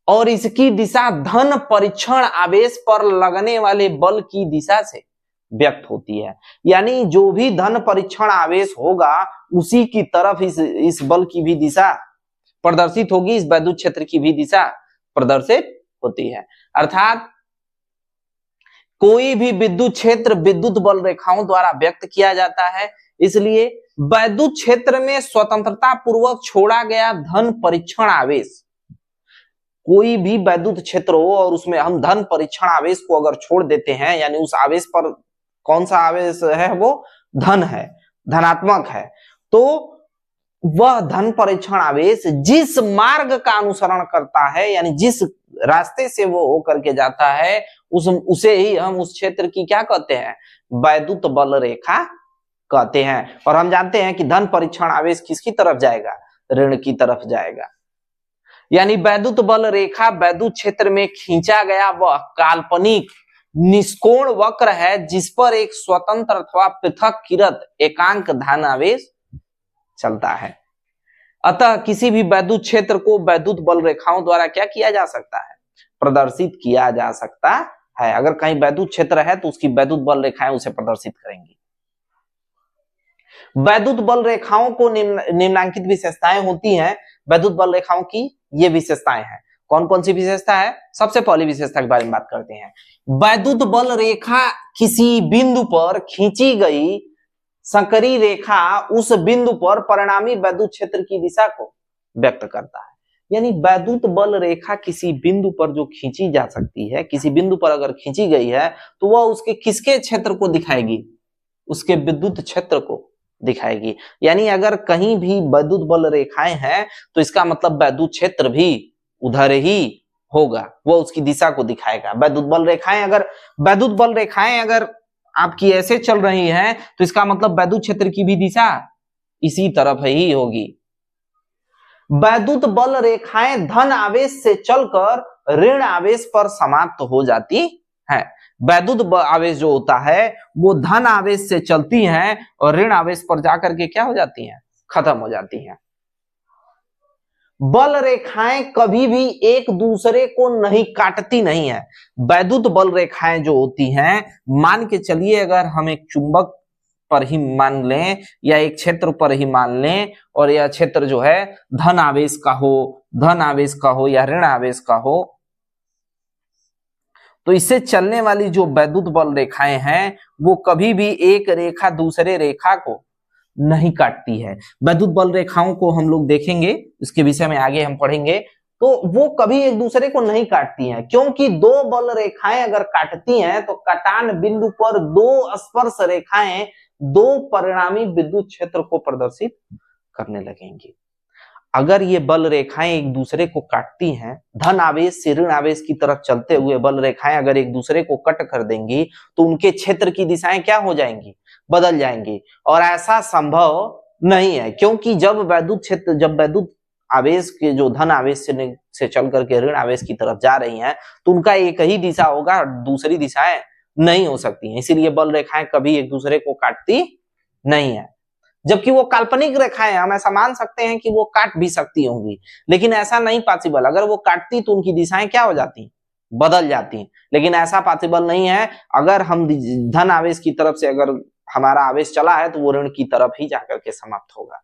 और इसकी दिशा धन परीक्षण आवेश पर लगने वाले बल की दिशा से व्यक्त होती है। यानी जो भी धन परीक्षण आवेश होगा उसी की तरफ इस बल की भी दिशा प्रदर्शित होगी, इस वैद्युत क्षेत्र की भी दिशा प्रदर्शित होती है। अर्थात कोई भी विद्युत क्षेत्र विद्युत बल रेखाओं द्वारा व्यक्त किया जाता है, इसलिए वैद्युत क्षेत्र में स्वतंत्रता पूर्वक छोड़ा गया धन परीक्षण आवेश, कोई भी वैद्युत क्षेत्र हो और उसमें हम धन परीक्षण आवेश को अगर छोड़ देते हैं, यानी उस आवेश पर कौन सा आवेश है, वो धन है, धनात्मक है, तो वह धन परीक्षण आवेश जिस मार्ग का अनुसरण करता है, यानी जिस रास्ते से वो होकर के जाता है, उसे ही हम उस क्षेत्र की क्या कहते हैं, वैद्युत बल रेखा कहते हैं। और हम जानते हैं कि धन परीक्षण आवेश किसकी तरफ जाएगा, ऋण की तरफ जाएगा। यानी वैद्युत बल रेखा वैद्युत क्षेत्र में खींचा गया वह काल्पनिक निष्कोण वक्र है जिस पर एक स्वतंत्र अथवा पृथक किरत एकांक धन आवेश चलता है। अतः किसी भी वैद्युत क्षेत्र को वैद्युत बल रेखाओं द्वारा क्या किया जा सकता है, प्रदर्शित किया जा सकता है। अगर कहीं वैद्युत क्षेत्र है तो उसकी वैद्युत बल रेखाएं उसे प्रदर्शित करेंगी। वैद्युत बल रेखाओं को निम्नांकित विशेषताएं होती हैं। वैद्युत बल रेखाओं की ये विशेषताएं हैं। कौन कौन सी विशेषता है? सबसे पहली विशेषता के बारे में बात करते हैं। वैद्युत बल रेखा किसी बिंदु पर खींची गई संकरी रेखा उस बिंदु पर परिणामी वैद्युत क्षेत्र की दिशा को व्यक्त करता है। यानी वैद्युत बल रेखा किसी बिंदु पर जो खींची जा सकती है, किसी बिंदु पर अगर खींची गई है तो वह उसके किसके क्षेत्र को दिखाएगी, उसके विद्युत क्षेत्र को दिखाएगी। यानी अगर कहीं भी वैद्युत बल रेखाएं हैं तो इसका मतलब वैद्युत क्षेत्र भी उधर ही होगा, वह उसकी दिशा को दिखाएगा। वैद्युत बल रेखाएं अगर आपकी ऐसे चल रही हैं तो इसका मतलब वैद्युत क्षेत्र की भी दिशा इसी तरफ ही होगी। वैद्युत बल रेखाएं धन आवेश से चलकर ऋण आवेश पर समाप्त हो जाती है। वैद्युत आवेश जो होता है वो धन आवेश से चलती हैं और ऋण आवेश पर जाकर के क्या हो जाती हैं, खत्म हो जाती हैं। बल रेखाएं कभी भी एक दूसरे को नहीं काटती नहीं है। वैद्युत बल रेखाएं जो होती हैं, मान के चलिए अगर हम एक चुंबक पर ही मान लें या एक क्षेत्र पर ही मान लें और यह क्षेत्र जो है धन आवेश का हो या ऋण आवेश का हो, तो इससे चलने वाली जो वैद्युत बल रेखाएं हैं वो कभी भी एक रेखा दूसरे रेखा को नहीं काटती है। वैद्युत बल रेखाओं को हम लोग देखेंगे, इसके विषय में आगे हम पढ़ेंगे, तो वो कभी एक दूसरे को नहीं काटती हैं, क्योंकि दो बल रेखाएं अगर काटती हैं तो कटान बिंदु पर दो स्पर्श रेखाएं दो परिणामी विद्युत क्षेत्र को प्रदर्शित करने लगेंगी। अगर ये बल रेखाएं एक दूसरे को काटती हैं, धन आवेश से ऋण आवेश की तरफ चलते हुए बल रेखाएं अगर एक दूसरे को कट कर देंगी तो उनके क्षेत्र की दिशाएं क्या हो जाएंगी, बदल जाएंगी। और ऐसा संभव नहीं है, क्योंकि जब वैद्युत आवेश के जो धन आवेश से चल करके ऋण आवेश की तरफ जा रही हैं तो उनका एक ही दिशा होगा, दूसरी दिशाएं नहीं हो सकती हैं। इसीलिए बल रेखाएं कभी एक दूसरे को काटती नहीं है। जबकि वो काल्पनिक रेखाएं, हम ऐसा मान सकते हैं कि वो काट भी सकती होंगी, लेकिन ऐसा नहीं पॉसिबल। अगर वो काटती तो उनकी दिशाएं क्या हो जाती, बदल जाती, लेकिन ऐसा पॉसिबल नहीं है। अगर हम धन आवेश की तरफ से अगर हमारा आवेश चला है तो वो ऋण की तरफ ही जाकर के समाप्त होगा।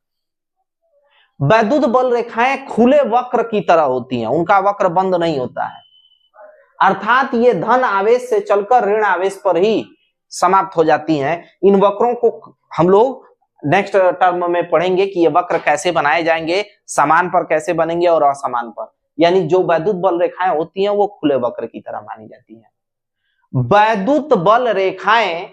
वैद्युत बल रेखाएं खुले वक्र की तरह होती हैं, उनका वक्र बंद नहीं होता है, अर्थात ये धन आवेश से चलकर ऋण आवेश पर ही समाप्त हो जाती हैं। इन वक्रों को हम लोग नेक्स्ट टर्म में पढ़ेंगे कि ये वक्र कैसे बनाए जाएंगे, समान पर कैसे बनेंगे और असमान पर। यानी जो वैद्युत बल रेखाएं होती हैं वो खुले वक्र की तरह मानी जाती हैं। वैद्युत बल रेखाएं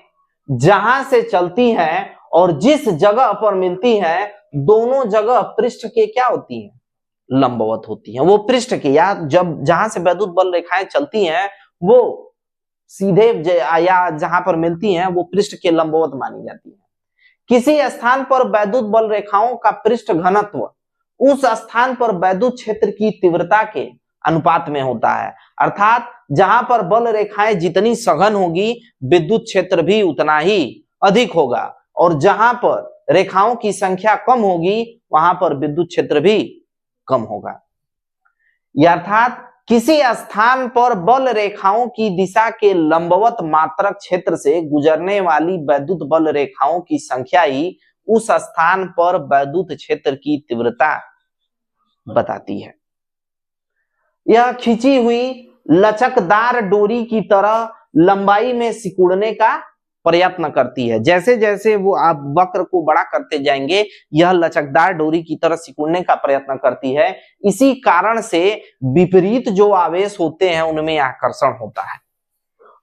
जहां से चलती हैं और जिस जगह पर मिलती हैं, दोनों जगह पृष्ठ के क्या होती हैं, लंबवत होती हैं। वो पृष्ठ के या जब जहां से वैद्युत बल रेखाएं चलती हैं वो सीधे या जहां पर मिलती हैं वो पृष्ठ के लंबवत मानी जाती है। किसी स्थान पर वैद्युत बल रेखाओं का पृष्ठ घनत्व उस स्थान पर वैद्युत क्षेत्र की तीव्रता के अनुपात में होता है, अर्थात जहां पर बल रेखाएं जितनी सघन होगी विद्युत क्षेत्र भी उतना ही अधिक होगा, और जहां पर रेखाओं की संख्या कम होगी वहां पर विद्युत क्षेत्र भी कम होगा। अर्थात किसी स्थान पर बल रेखाओं की दिशा के लंबवत मात्रक क्षेत्र से गुजरने वाली वैद्युत बल रेखाओं की संख्या ही उस स्थान पर वैद्युत क्षेत्र की तीव्रता बताती है। यह खिंची हुई लचकदार डोरी की तरह लंबाई में सिकुड़ने का प्रयत्न करती है। जैसे जैसे वो आप वक्र को बड़ा करते जाएंगे, यह लचकदार डोरी की तरह सिकुड़ने का प्रयत्न करती है। इसी कारण से विपरीत जो आवेश होते हैं उनमें आकर्षण होता है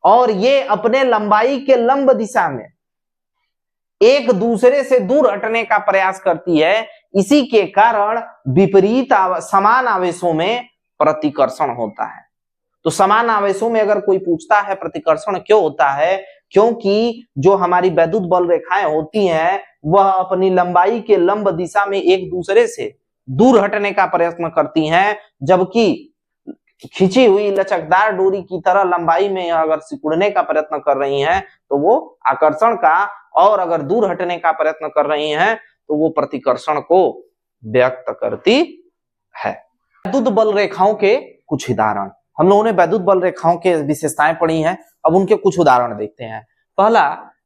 और ये अपने लंबाई के लंब दिशा में एक दूसरे से दूर हटने का प्रयास करती है। इसी के कारण विपरीत समान आवेशों में प्रतिकर्षण होता है। तो समान आवेशों में अगर कोई पूछता है प्रतिकर्षण क्यों होता है, क्योंकि जो हमारी वैद्युत बल रेखाएं होती हैं वह अपनी लंबाई के लंब दिशा में एक दूसरे से दूर हटने का प्रयत्न करती हैं, जबकि खिंची हुई लचकदार डोरी की तरह लंबाई में अगर सिकुड़ने का प्रयत्न कर रही हैं तो वो आकर्षण का, और अगर दूर हटने का प्रयत्न कर रही हैं तो वो प्रतिकर्षण को व्यक्त करती है। वैद्युत बल रेखाओं के कुछ उदाहरण, हम लोगों ने वैद्युत बल रेखाओं के विशेषताएं पढ़ी हैं, अब उनके कुछ उदाहरण देखते हैं। पहला,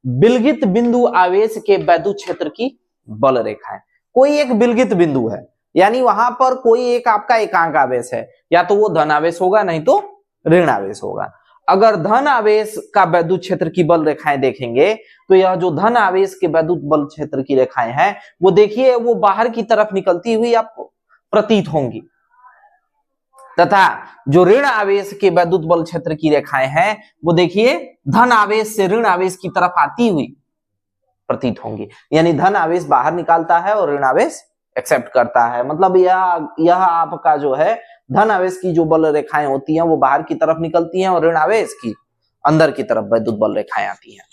विलगित बिंदु आवेश के वैद्युत क्षेत्र की बल रेखाएं। कोई एक विलगित बिंदु है, यानी वहां पर कोई एक आपका एकांक आवेश है, या तो वो धन आवेश होगा नहीं तो ऋण आवेश होगा। अगर धन आवेश का वैद्युत क्षेत्र की बल रेखाएं देखेंगे तो यह जो धन आवेश के वैद्युत बल क्षेत्र की रेखाएं हैं वो देखिए वो बाहर की तरफ निकलती हुई आपको प्रतीत होंगी, तथा जो ऋण आवेश के वैद्युत बल क्षेत्र की रेखाएं हैं वो देखिए धन आवेश से ऋण आवेश की तरफ आती हुई प्रतीत होंगी। यानी धन आवेश बाहर निकालता है और ऋण आवेश एक्सेप्ट करता है। मतलब यह आपका जो है धन आवेश की जो बल रेखाएं होती हैं वो बाहर की तरफ निकलती हैं और ऋण आवेश की अंदर की तरफ वैद्युत बल रेखाएं आती हैं।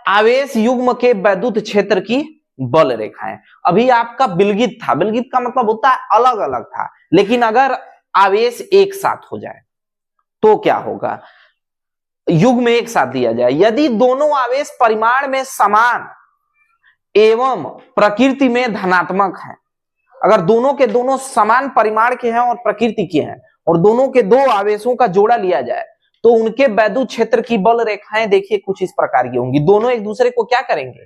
आवेश युग्म के वैद्युत क्षेत्र की बल रेखाएं, अभी आपका विलगित था, विलगित का मतलब होता है अलग अलग था, लेकिन अगर आवेश एक साथ हो जाए तो क्या होगा, युग्म में एक साथ दिया जाए, यदि दोनों आवेश परिमाण में समान एवं प्रकृति में धनात्मक हैं, अगर दोनों के दोनों समान परिमाण के हैं और प्रकृति के हैं और दोनों के दो आवेशों का जोड़ा लिया जाए तो उनके वैद्युत क्षेत्र की बल रेखाएं देखिए कुछ इस प्रकार की होंगी। दोनों एक दूसरे को क्या करेंगे,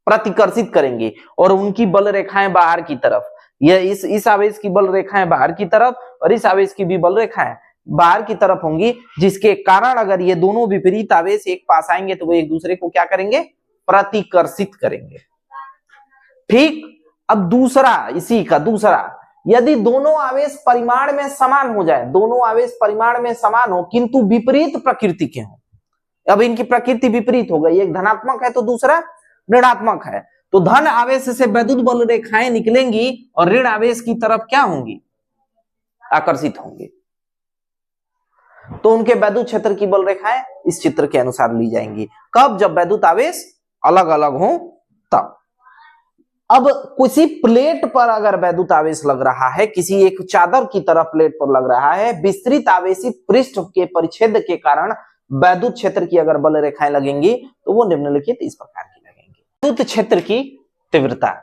प्रतिकर्षित करेंगे और उनकी बल रेखाएं बाहर की तरफ, यह इस आवेश की बल रेखाएं बाहर की तरफ और इस आवेश की भी बल रेखाएं बाहर की तरफ होंगी, जिसके कारण अगर ये दोनों विपरीत आवेश एक पास आएंगे तो वो एक दूसरे को क्या करेंगे, प्रतिकर्षित करेंगे। ठीक, अब दूसरा, इसी का दूसरा, यदि दोनों आवेश परिमाण में समान हो जाए, दोनों आवेश परिमाण में समान हो किंतु विपरीत प्रकृति के हो, अब इनकी प्रकृति विपरीत हो गई, एक धनात्मक है तो दूसरा ऋणात्मक है, तो धन आवेश से वैद्युत बल रेखाएं निकलेंगी और ऋण आवेश की तरफ क्या होंगी, आकर्षित होंगी। तो उनके वैद्युत क्षेत्र की बल रेखाएं इस चित्र के अनुसार ली जाएंगी। कब, जब वैद्युत आवेश अलग अलग हो तब। अब किसी प्लेट पर अगर वैद्युत आवेश लग रहा है, किसी एक चादर की तरह प्लेट पर लग रहा है, विस्तृत आवेशित पृष्ठ के परिच्छेद के कारण वैद्युत क्षेत्र की अगर बल रेखाएं लगेंगी तो वो निम्नलिखित इस प्रकार की लगेंगी। वैद्युत क्षेत्र की तीव्रता,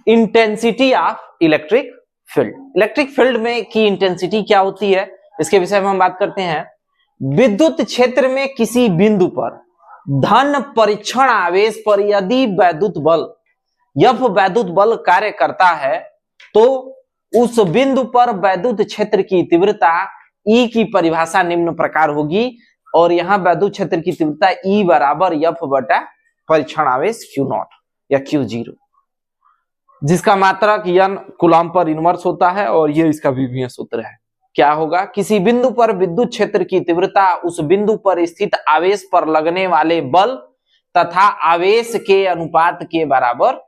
intensity of electric field. Electric field में की इंटेंसिटी क्या होती है इसके विषय में हम बात करते हैं। विद्युत क्षेत्र में किसी बिंदु पर धन परीक्षण आवेश पर यदि वैद्युत बल F वैद्युत बल कार्य करता है तो उस बिंदु पर वैद्युत क्षेत्र की तीव्रता E की परिभाषा निम्न प्रकार होगी, और यहां वैद्युत क्षेत्र की तीव्रता E बराबर F बटा परीक्षण आवेश Q0 या Q0, जिसका मात्रक N कूलम पर इनवर्स होता है और ये इसका विभीय सूत्र है। क्या होगा, किसी बिंदु पर विद्युत क्षेत्र की तीव्रता उस बिंदु पर स्थित आवेश पर लगने वाले बल तथा आवेश के अनुपात के बराबर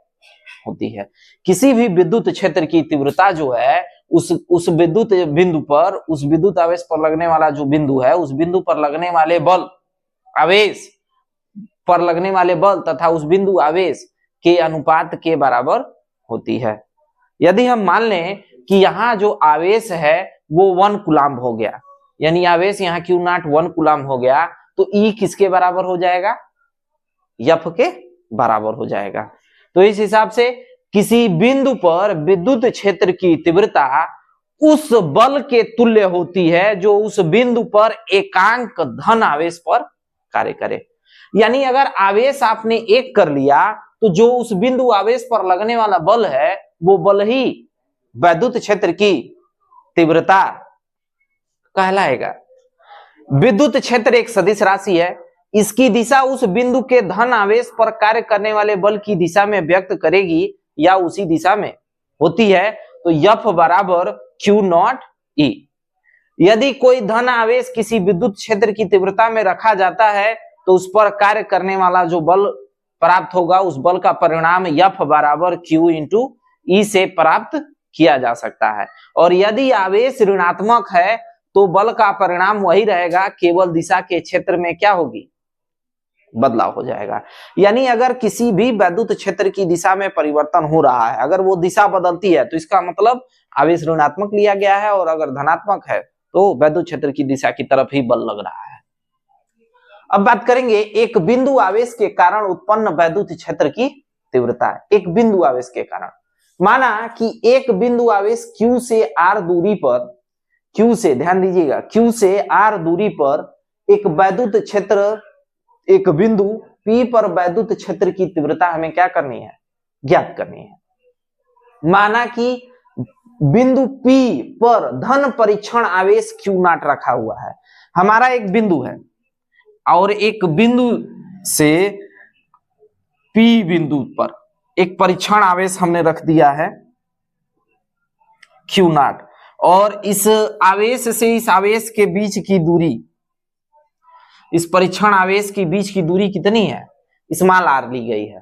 होती है। किसी भी विद्युत क्षेत्र की तीव्रता जो है उस विद्युत बिंदु पर, उस विद्युत आवेश पर लगने वाला जो बिंदु है उस बिंदु पर लगने वाले बल, आवेश पर लगने वाले बल तथा उस बिंदु आवेश के अनुपात के बराबर होती है। यदि हम मान लें कि यहाँ जो आवेश है वो 1 कूलम हो गया, यानी आवेश यहाँ Q0 1 कूलम हो गया, तो E किसके बराबर हो जाएगा, F के बराबर हो जाएगा। तो इस हिसाब से किसी बिंदु पर विद्युत क्षेत्र की तीव्रता उस बल के तुल्य होती है जो उस बिंदु पर एकांक धन आवेश पर कार्य करे। यानी अगर आवेश आपने एक कर लिया तो जो उस बिंदु आवेश पर लगने वाला बल है वो बल ही वैद्युत क्षेत्र की तीव्रता कहलाएगा। विद्युत क्षेत्र एक सदिश राशि है, इसकी दिशा उस बिंदु के धन आवेश पर कार्य करने वाले बल की दिशा में व्यक्त करेगी या उसी दिशा में होती है। तो F बराबर Q नॉट E। यदि कोई धन आवेश किसी विद्युत क्षेत्र की तीव्रता में रखा जाता है तो उस पर कार्य करने वाला जो बल प्राप्त होगा उस बल का परिणाम F बराबर Q इंटू E से प्राप्त किया जा सकता है। और यदि आवेश ऋणात्मक है तो बल का परिणाम वही रहेगा, केवल दिशा के क्षेत्र में क्या होगी, बदलाव हो जाएगा। यानी अगर किसी भी वैद्युत क्षेत्र की दिशा में परिवर्तन हो रहा है, अगर वो दिशा बदलती है तो इसका मतलब आवेश ऋणात्मक लिया गया है, और अगर धनात्मक है तो वैद्युत क्षेत्र की दिशा की तरफ ही बल लग रहा है। अब बात करेंगे एक बिंदु आवेश के कारण उत्पन्न वैद्युत क्षेत्र की तीव्रता। एक बिंदु आवेश के कारण, माना कि एक बिंदु आवेश Q से R दूरी पर, Q से, ध्यान दीजिएगा, Q से R दूरी पर एक वैद्युत क्षेत्र, एक बिंदु P पर वैद्युत क्षेत्र की तीव्रता हमें क्या करनी है, ज्ञात करनी है। माना कि बिंदु P पर धन परीक्षण आवेश Q नॉट रखा हुआ है। हमारा एक बिंदु है और एक बिंदु से P बिंदु पर एक परीक्षण आवेश हमने रख दिया है Q नॉट, और इस आवेश से इस आवेश के बीच की दूरी, इस परीक्षण आवेश के बीच की दूरी कितनी है, स्मॉल r ली गई है।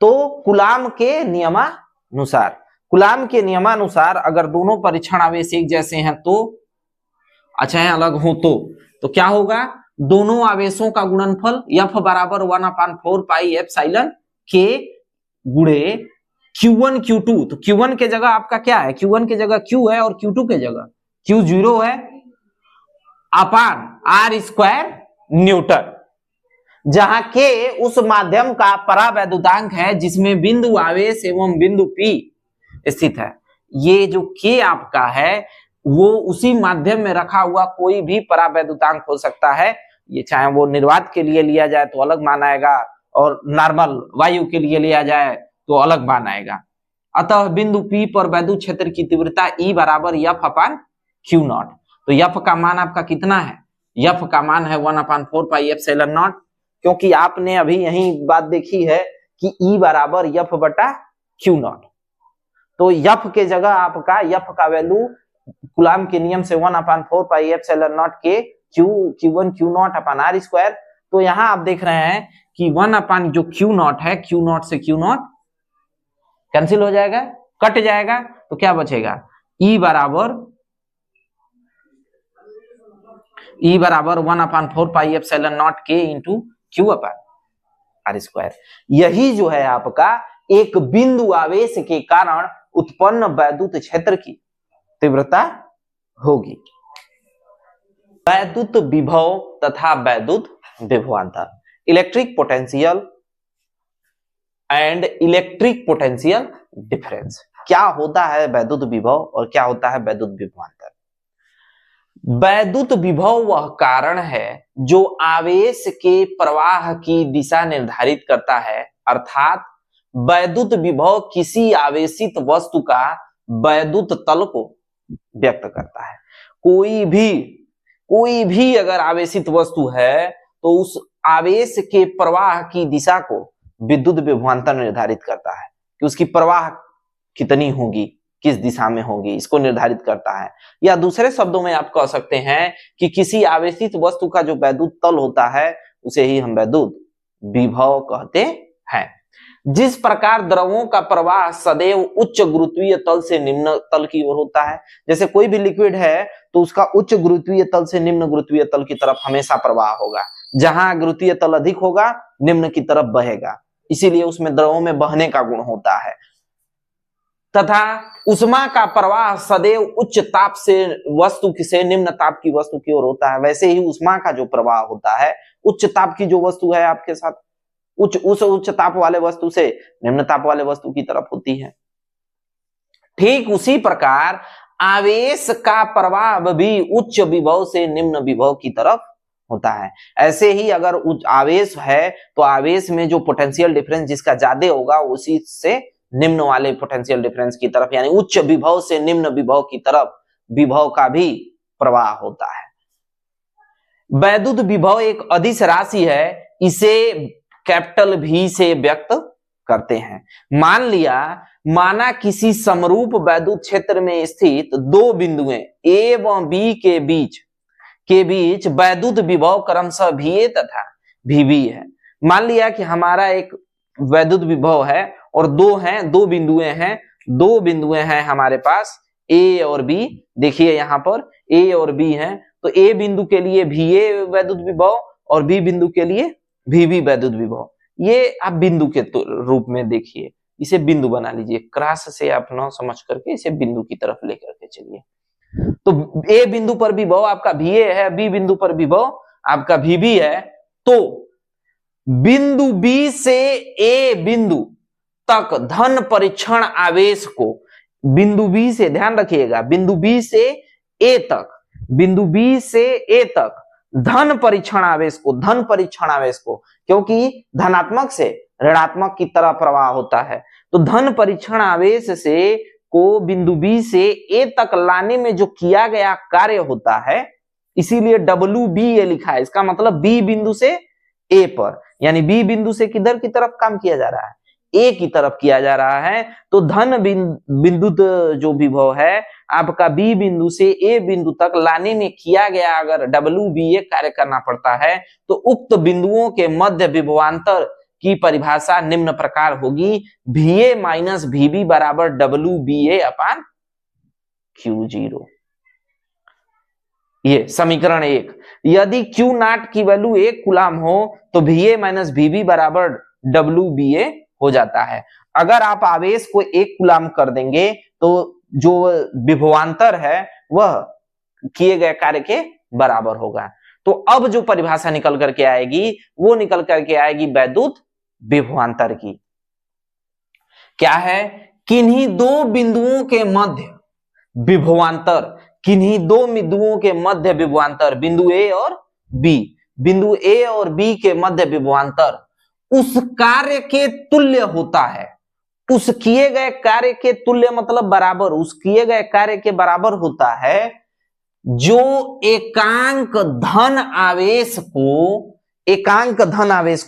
तो कूलाम के नियमानुसार, कूलाम के नियमानुसार अगर दोनों परीक्षण आवेश एक जैसे हैं तो, अच्छा है अलग हो तो क्या होगा, दोनों आवेशों का गुणनफल F बराबर 1/4 पाई एप्सिलॉन K गुणे Q1 Q2। तो Q1 के जगह आपका क्या है, Q1 के जगह Q है और Q2 के जगह Q0 है, अपान R स्क्वायर न्यूटन, जहां K उस माध्यम का परावैद्युतांक है जिसमें बिंदु आवेश एवं बिंदु P स्थित है। ये जो K आपका है वो उसी माध्यम में रखा हुआ कोई भी परावैद्युतांक हो सकता है। ये चाहे वो निर्वात के लिए लिया जाए तो अलग मान आएगा, और नॉर्मल वायु के लिए लिया जाए तो अलग मान आएगा। अतः बिंदु P पर वैद्युत क्षेत्र की तीव्रता E बराबर F अपान Q नॉट। तो F का मान आपका कितना है, F का मान है 1/4 पाई एप्सिलॉन नॉट, क्योंकि आपने अभी यही बात देखी है कि E बराबर F बटा Q नॉट। तो F के जगह आपका F का वैल्यू कूलाम के नियम से 1/4 पाई एप्सिलॉन नॉट के Q1 Q not upon R square. तो यहां आप देख रहे हैं कि 1 अपान जो Q नॉट है, Q नॉट से Q नॉट कैंसिल हो जाएगा, कट जाएगा, तो क्या बचेगा, E बराबर 1/4 पाई एप्सिलॉन नॉट के इंटू Q अपान R स्क्वायर। यही जो है आपका एक बिंदु आवेश के कारण उत्पन्न वैद्युत क्षेत्र की तीव्रता होगी। वैद्युत विभव तथा वैद्युत विभवांतर, electric potential and electric potential difference. क्या होता है वैद्युत विभव और क्या होता है वैद्युत विभवांतर। वैद्युत विभव वह कारण है जो आवेश के प्रवाह की दिशा निर्धारित करता है, अर्थात वैद्युत विभव किसी आवेशित वस्तु का वैद्युत तल को व्यक्त करता है। कोई भी अगर आवेशित वस्तु है तो उस आवेश के प्रवाह की दिशा को विद्युत विभवांतर निर्धारित करता है कि उसकी प्रवाह कितनी होगी, किस दिशा में होगी, इसको निर्धारित करता है। या दूसरे शब्दों में आप कह सकते हैं कि किसी आवेशित वस्तु का जो वैद्युत तल होता है उसे ही हम वैद्युत विभव कहते हैं। जिस प्रकार द्रवों का प्रवाह सदैव उच्च गुरुत्वीय तल से निम्न तल की ओर होता है, जैसे कोई भी लिक्विड है तो उसका उच्च गुरुत्वीय तल से निम्न गुरुत्वीय तल की तरफ हमेशा प्रवाह होगा। जहां गुरुत्वीय तल अधिक होगा निम्न की तरफ बहेगा, इसीलिए उसमें द्रवों में बहने का गुण होता है। तथा उष्मा का प्रवाह सदैव उच्च ताप से वस्तु से निम्न ताप की वस्तु की ओर होता है। वैसे ही उष्मा का जो प्रवाह होता है उच्च ताप की जो वस्तु है आपके साथ उच्च ताप वाले वस्तु से निम्न ताप वाले वस्तु की तरफ होती है। ठीक उसी प्रकार आवेश का प्रवाह भी उच्च विभव से निम्न विभव की तरफ होता है। ऐसे ही अगर उच्च आवेश है तो आवेश में जो पोटेंशियल डिफरेंस जिसका ज्यादा होगा उसी से निम्न वाले पोटेंशियल डिफरेंस की तरफ, यानी उच्च विभव से निम्न विभव की तरफ विभव का भी प्रवाह होता है। वैद्युत विभव एक अदिश राशि है, इसे कैपिटल V से व्यक्त करते हैं। माना किसी समरूप वैद्युत क्षेत्र में स्थित दो बिंदुएं A एवं B के बीच वैद्युत विभव क्रमशः VA तथा VB है। मान लिया कि हमारा एक वैद्युत विभव है और दो बिंदुएं हैं हमारे पास A और B। देखिए यहाँ पर A और B है, तो A बिंदु के लिए VA वैद्युत विभव और B बिंदु के लिए VB वैद्युत विभव। ये आप बिंदु के रूप में देखिए, इसे बिंदु बना लीजिए, क्रॉस से आप न समझ करके इसे बिंदु की तरफ लेकर के चलिए। तो A बिंदु पर विभव आपका VA है, B बिंदु पर विभव आपका VB है। तो बिंदु B से A बिंदु तक धन परीक्षण आवेश को, बिंदु B से ध्यान रखिएगा, बिंदु B से A तक धन परीक्षण आवेश को, क्योंकि धनात्मक से ऋणात्मक की तरफ प्रवाह होता है, तो धन परीक्षण आवेश से को बिंदु B से A तक लाने में जो किया गया कार्य होता है, इसीलिए WBA लिखा है। इसका मतलब B बिंदु से A पर, यानी B बिंदु से किधर की तरफ काम किया जा रहा है, A की तरफ किया जा रहा है। तो धन बिंदुत जो विभव है आपका B बिंदु से A बिंदु तक लाने में किया गया अगर WBA कार्य करना पड़ता है, तो उक्त बिंदुओं के मध्य विभवांतर की परिभाषा निम्न प्रकार होगी, VA माइनस VB बराबर WBA अपान Q0। ये समीकरण 1। यदि Q नॉट की वैल्यू 1 कूलाम हो तो VA माइनस VB बराबर WBA हो जाता है। अगर आप आवेश को 1 कूलाम कर देंगे तो जो विभवांतर है वह किए गए कार्य के बराबर होगा। तो अब जो परिभाषा निकल करके आएगी वो निकल करके आएगी वैद्युत विभवांतर की। क्या है, किन्हीं दो बिंदुओं के मध्य विभवांतर, बिंदु A और B के मध्य विभवांतर उस कार्य के तुल्य होता है। उस किए गए कार्य के तुल्य मतलब बराबर, उस किए गए कार्य के बराबर होता है जो एकांक धन आवेश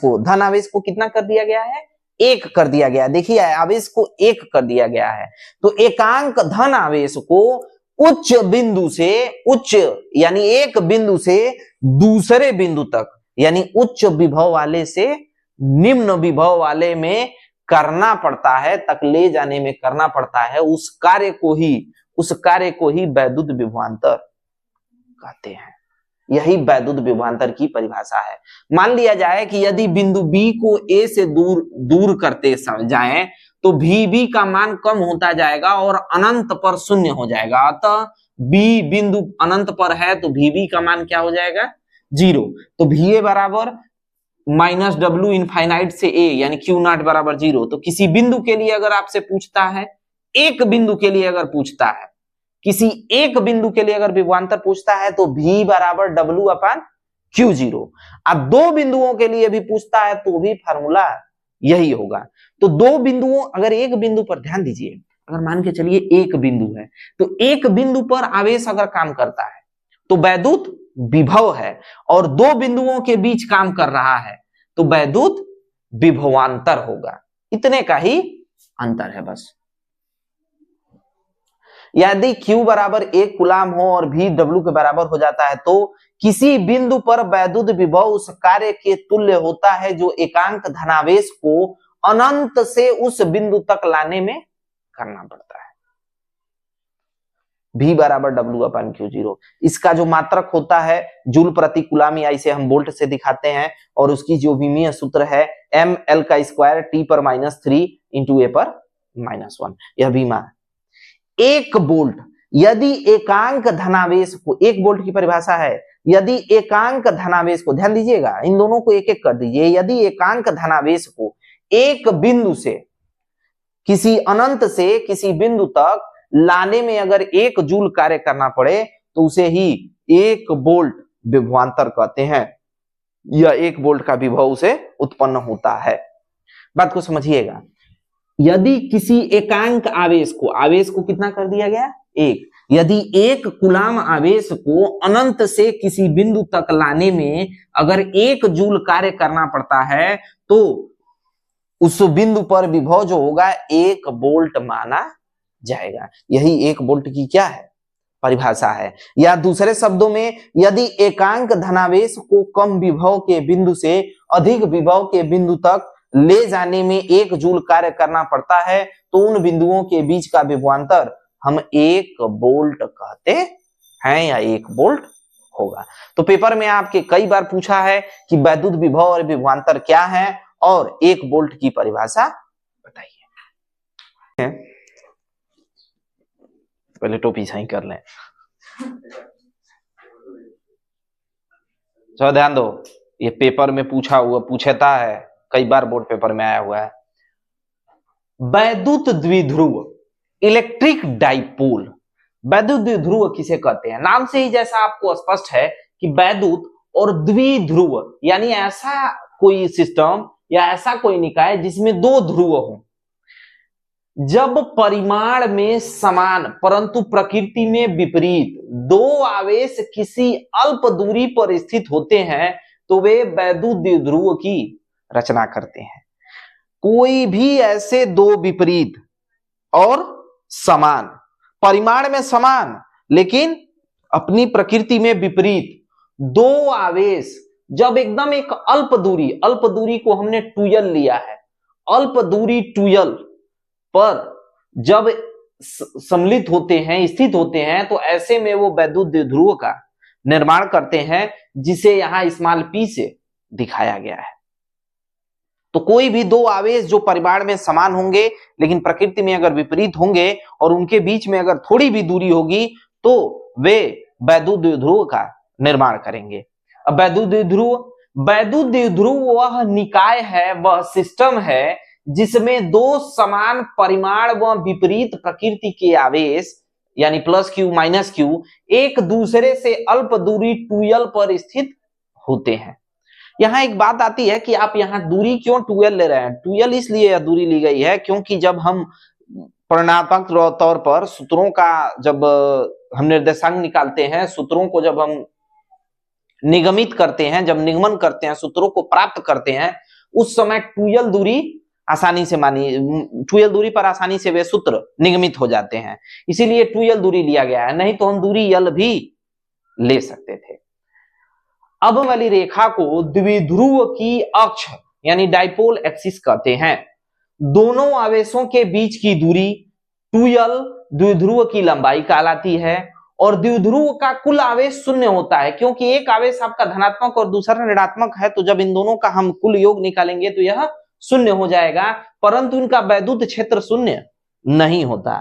को कितना कर दिया गया है, 1 कर दिया गया है। देखिए आवेश को 1 कर दिया गया है, तो एकांक धन आवेश को उच्च यानी एक बिंदु से दूसरे बिंदु तक, यानी उच्च विभव वाले से निम्न विभव वाले में करना पड़ता है, तक ले जाने में करना पड़ता है। उस कार्य को ही वैद्युत विभवांतर कहते हैं। यही वैद्युत विभवांतर की परिभाषा है। मान लिया जाए कि यदि बिंदु B को A से दूर करते जाएं तो VB का मान कम होता जाएगा और अनंत पर शून्य हो जाएगा। अतः B बिंदु अनंत पर है तो VB का मान क्या हो जाएगा, 0। तो VA बराबर माइनस W इनफाइनाइट से A, यानी Q नॉट बराबर 0। तो किसी बिंदु के लिए अगर आपसे पूछता है, एक बिंदु के लिए अगर पूछता है, किसी एक बिंदु के लिए अगर विभवांतर पूछता है तो V बराबर W अपान Q0। अब दो बिंदुओं के लिए भी पूछता है तो भी फार्मूला यही होगा। तो दो बिंदुओं, अगर एक बिंदु पर ध्यान दीजिए, अगर मान के चलिए एक बिंदु है तो एक बिंदु पर आवेश अगर काम करता है तो वैद्युत विभव है, और दो बिंदुओं के बीच काम कर रहा है तो वैद्युत विभवांतर होगा। इतने का ही अंतर है बस। यदि Q बराबर 1 कूलाम हो और V W के बराबर हो जाता है तो किसी बिंदु पर वैद्युत विभव उस कार्य के तुल्य होता है जो एकांक धनावेश को अनंत से उस बिंदु तक लाने में करना पड़ता है। V बराबर W अपन Q0। इसका जो मात्रक होता है जूल प्रति कूलाम, या इसे हम वोल्ट से दिखाते हैं, और उसकी जो विमीय सूत्र है ml का स्क्वायर T पर -3 इंटू A पर -1। यह विमा 1 वोल्ट यदि एकांक धनावेश को, 1 वोल्ट की परिभाषा है, यदि एकांक धनावेश को, ध्यान दीजिएगा इन दोनों को एक एक कर दीजिए, यदि एकांक धनावेश को एक बिंदु से किसी अनंत से किसी बिंदु तक लाने में अगर 1 जूल कार्य करना पड़े तो उसे ही 1 वोल्ट विभवांतर कहते हैं, या 1 वोल्ट का विभव उसे उत्पन्न होता है। बात को समझिएगा। यदि किसी एकांक आवेश को कितना कर दिया गया 1, यदि 1 कूलाम आवेश को अनंत से किसी बिंदु तक लाने में अगर 1 जूल कार्य करना पड़ता है तो उस बिंदु पर विभव जो होगा 1 वोल्ट माना जाएगा। यही 1 वोल्ट की क्या है परिभाषा है। या दूसरे शब्दों में, यदि एकांक धनावेश को कम विभव के बिंदु से अधिक विभव के बिंदु तक ले जाने में 1 जूल कार्य करना पड़ता है तो उन बिंदुओं के बीच का विभवांतर हम 1 वोल्ट कहते हैं, या 1 वोल्ट होगा। तो पेपर में आपके कई बार पूछा है कि वैद्युत विभव और विभवांतर क्या है और 1 वोल्ट की परिभाषा बताइए। पहले टोपी सही कर लें। चलो ध्यान दो, ये पेपर में पूछता है, कई बार बोर्ड पेपर में आया हुआ है। वैद्युत द्विध्रुव, इलेक्ट्रिक डाइपोल। वैद्युत द्विध्रुव किसे कहते हैं? नाम से ही जैसा आपको स्पष्ट है कि वैद्युत और द्विध्रुव यानी ऐसा कोई सिस्टम या ऐसा कोई निकाय जिसमें 2 ध्रुव हो, जब परिमाण में समान परंतु प्रकृति में विपरीत 2 आवेश किसी अल्प दूरी पर स्थित होते हैं तो वे वैद्युत द्विध्रुव की रचना करते हैं। कोई भी ऐसे 2 विपरीत और समान, परिमाण में समान लेकिन अपनी प्रकृति में विपरीत 2 आवेश जब एकदम एक अल्प दूरी को हमने 2l लिया है, अल्प दूरी 2l पर जब सम्मिलित होते हैं, स्थित होते हैं, तो ऐसे में वो वैद्युत द्विध्रुव का निर्माण करते हैं, जिसे यहां स्मॉल p से दिखाया गया है। तो कोई भी 2 आवेश जो परिमाण में समान होंगे लेकिन प्रकृति में अगर विपरीत होंगे और उनके बीच में अगर थोड़ी भी दूरी होगी तो वे वैद्युत द्विध्रुव का निर्माण करेंगे। अब वैद्युत द्विध्रुव वह निकाय है, वह सिस्टम है जिसमें 2 समान परिमाण व विपरीत प्रकृति के आवेश यानी +q -q एक दूसरे से अल्प दूरी 2l पर स्थित होते हैं। यहां एक बात आती है कि आप यहां दूरी क्यों 2l ले रहे हैं? 2l इसलिए यह दूरी ली गई है क्योंकि जब हम परिणामात्मक तौर पर सूत्रों का जब हम निर्देशांक निकालते हैं, सूत्रों को जब हम निगमित करते हैं, जब निगमन करते हैं, सूत्रों को प्राप्त करते हैं, उस समय 2l दूरी पर आसानी से वे सूत्र निगमित हो जाते हैं, इसीलिए 2l दूरी लिया गया है, नहीं तो हम दूरी l भी ले सकते थे। अब वाली रेखा को द्विध्रुव की अक्ष यानी डाइपोल एक्सिस कहते हैं। दोनों आवेशों के बीच की दूरी 2l द्विध्रुव की लंबाई कहलाती है और द्विध्रुव का कुल आवेश 0 होता है, क्योंकि एक आवेश आपका धनात्मक और दूसरा ऋणात्मक है, तो जब इन दोनों का हम कुल योग निकालेंगे तो यह 0 हो जाएगा, परंतु इनका वैद्युत क्षेत्र 0 नहीं होता।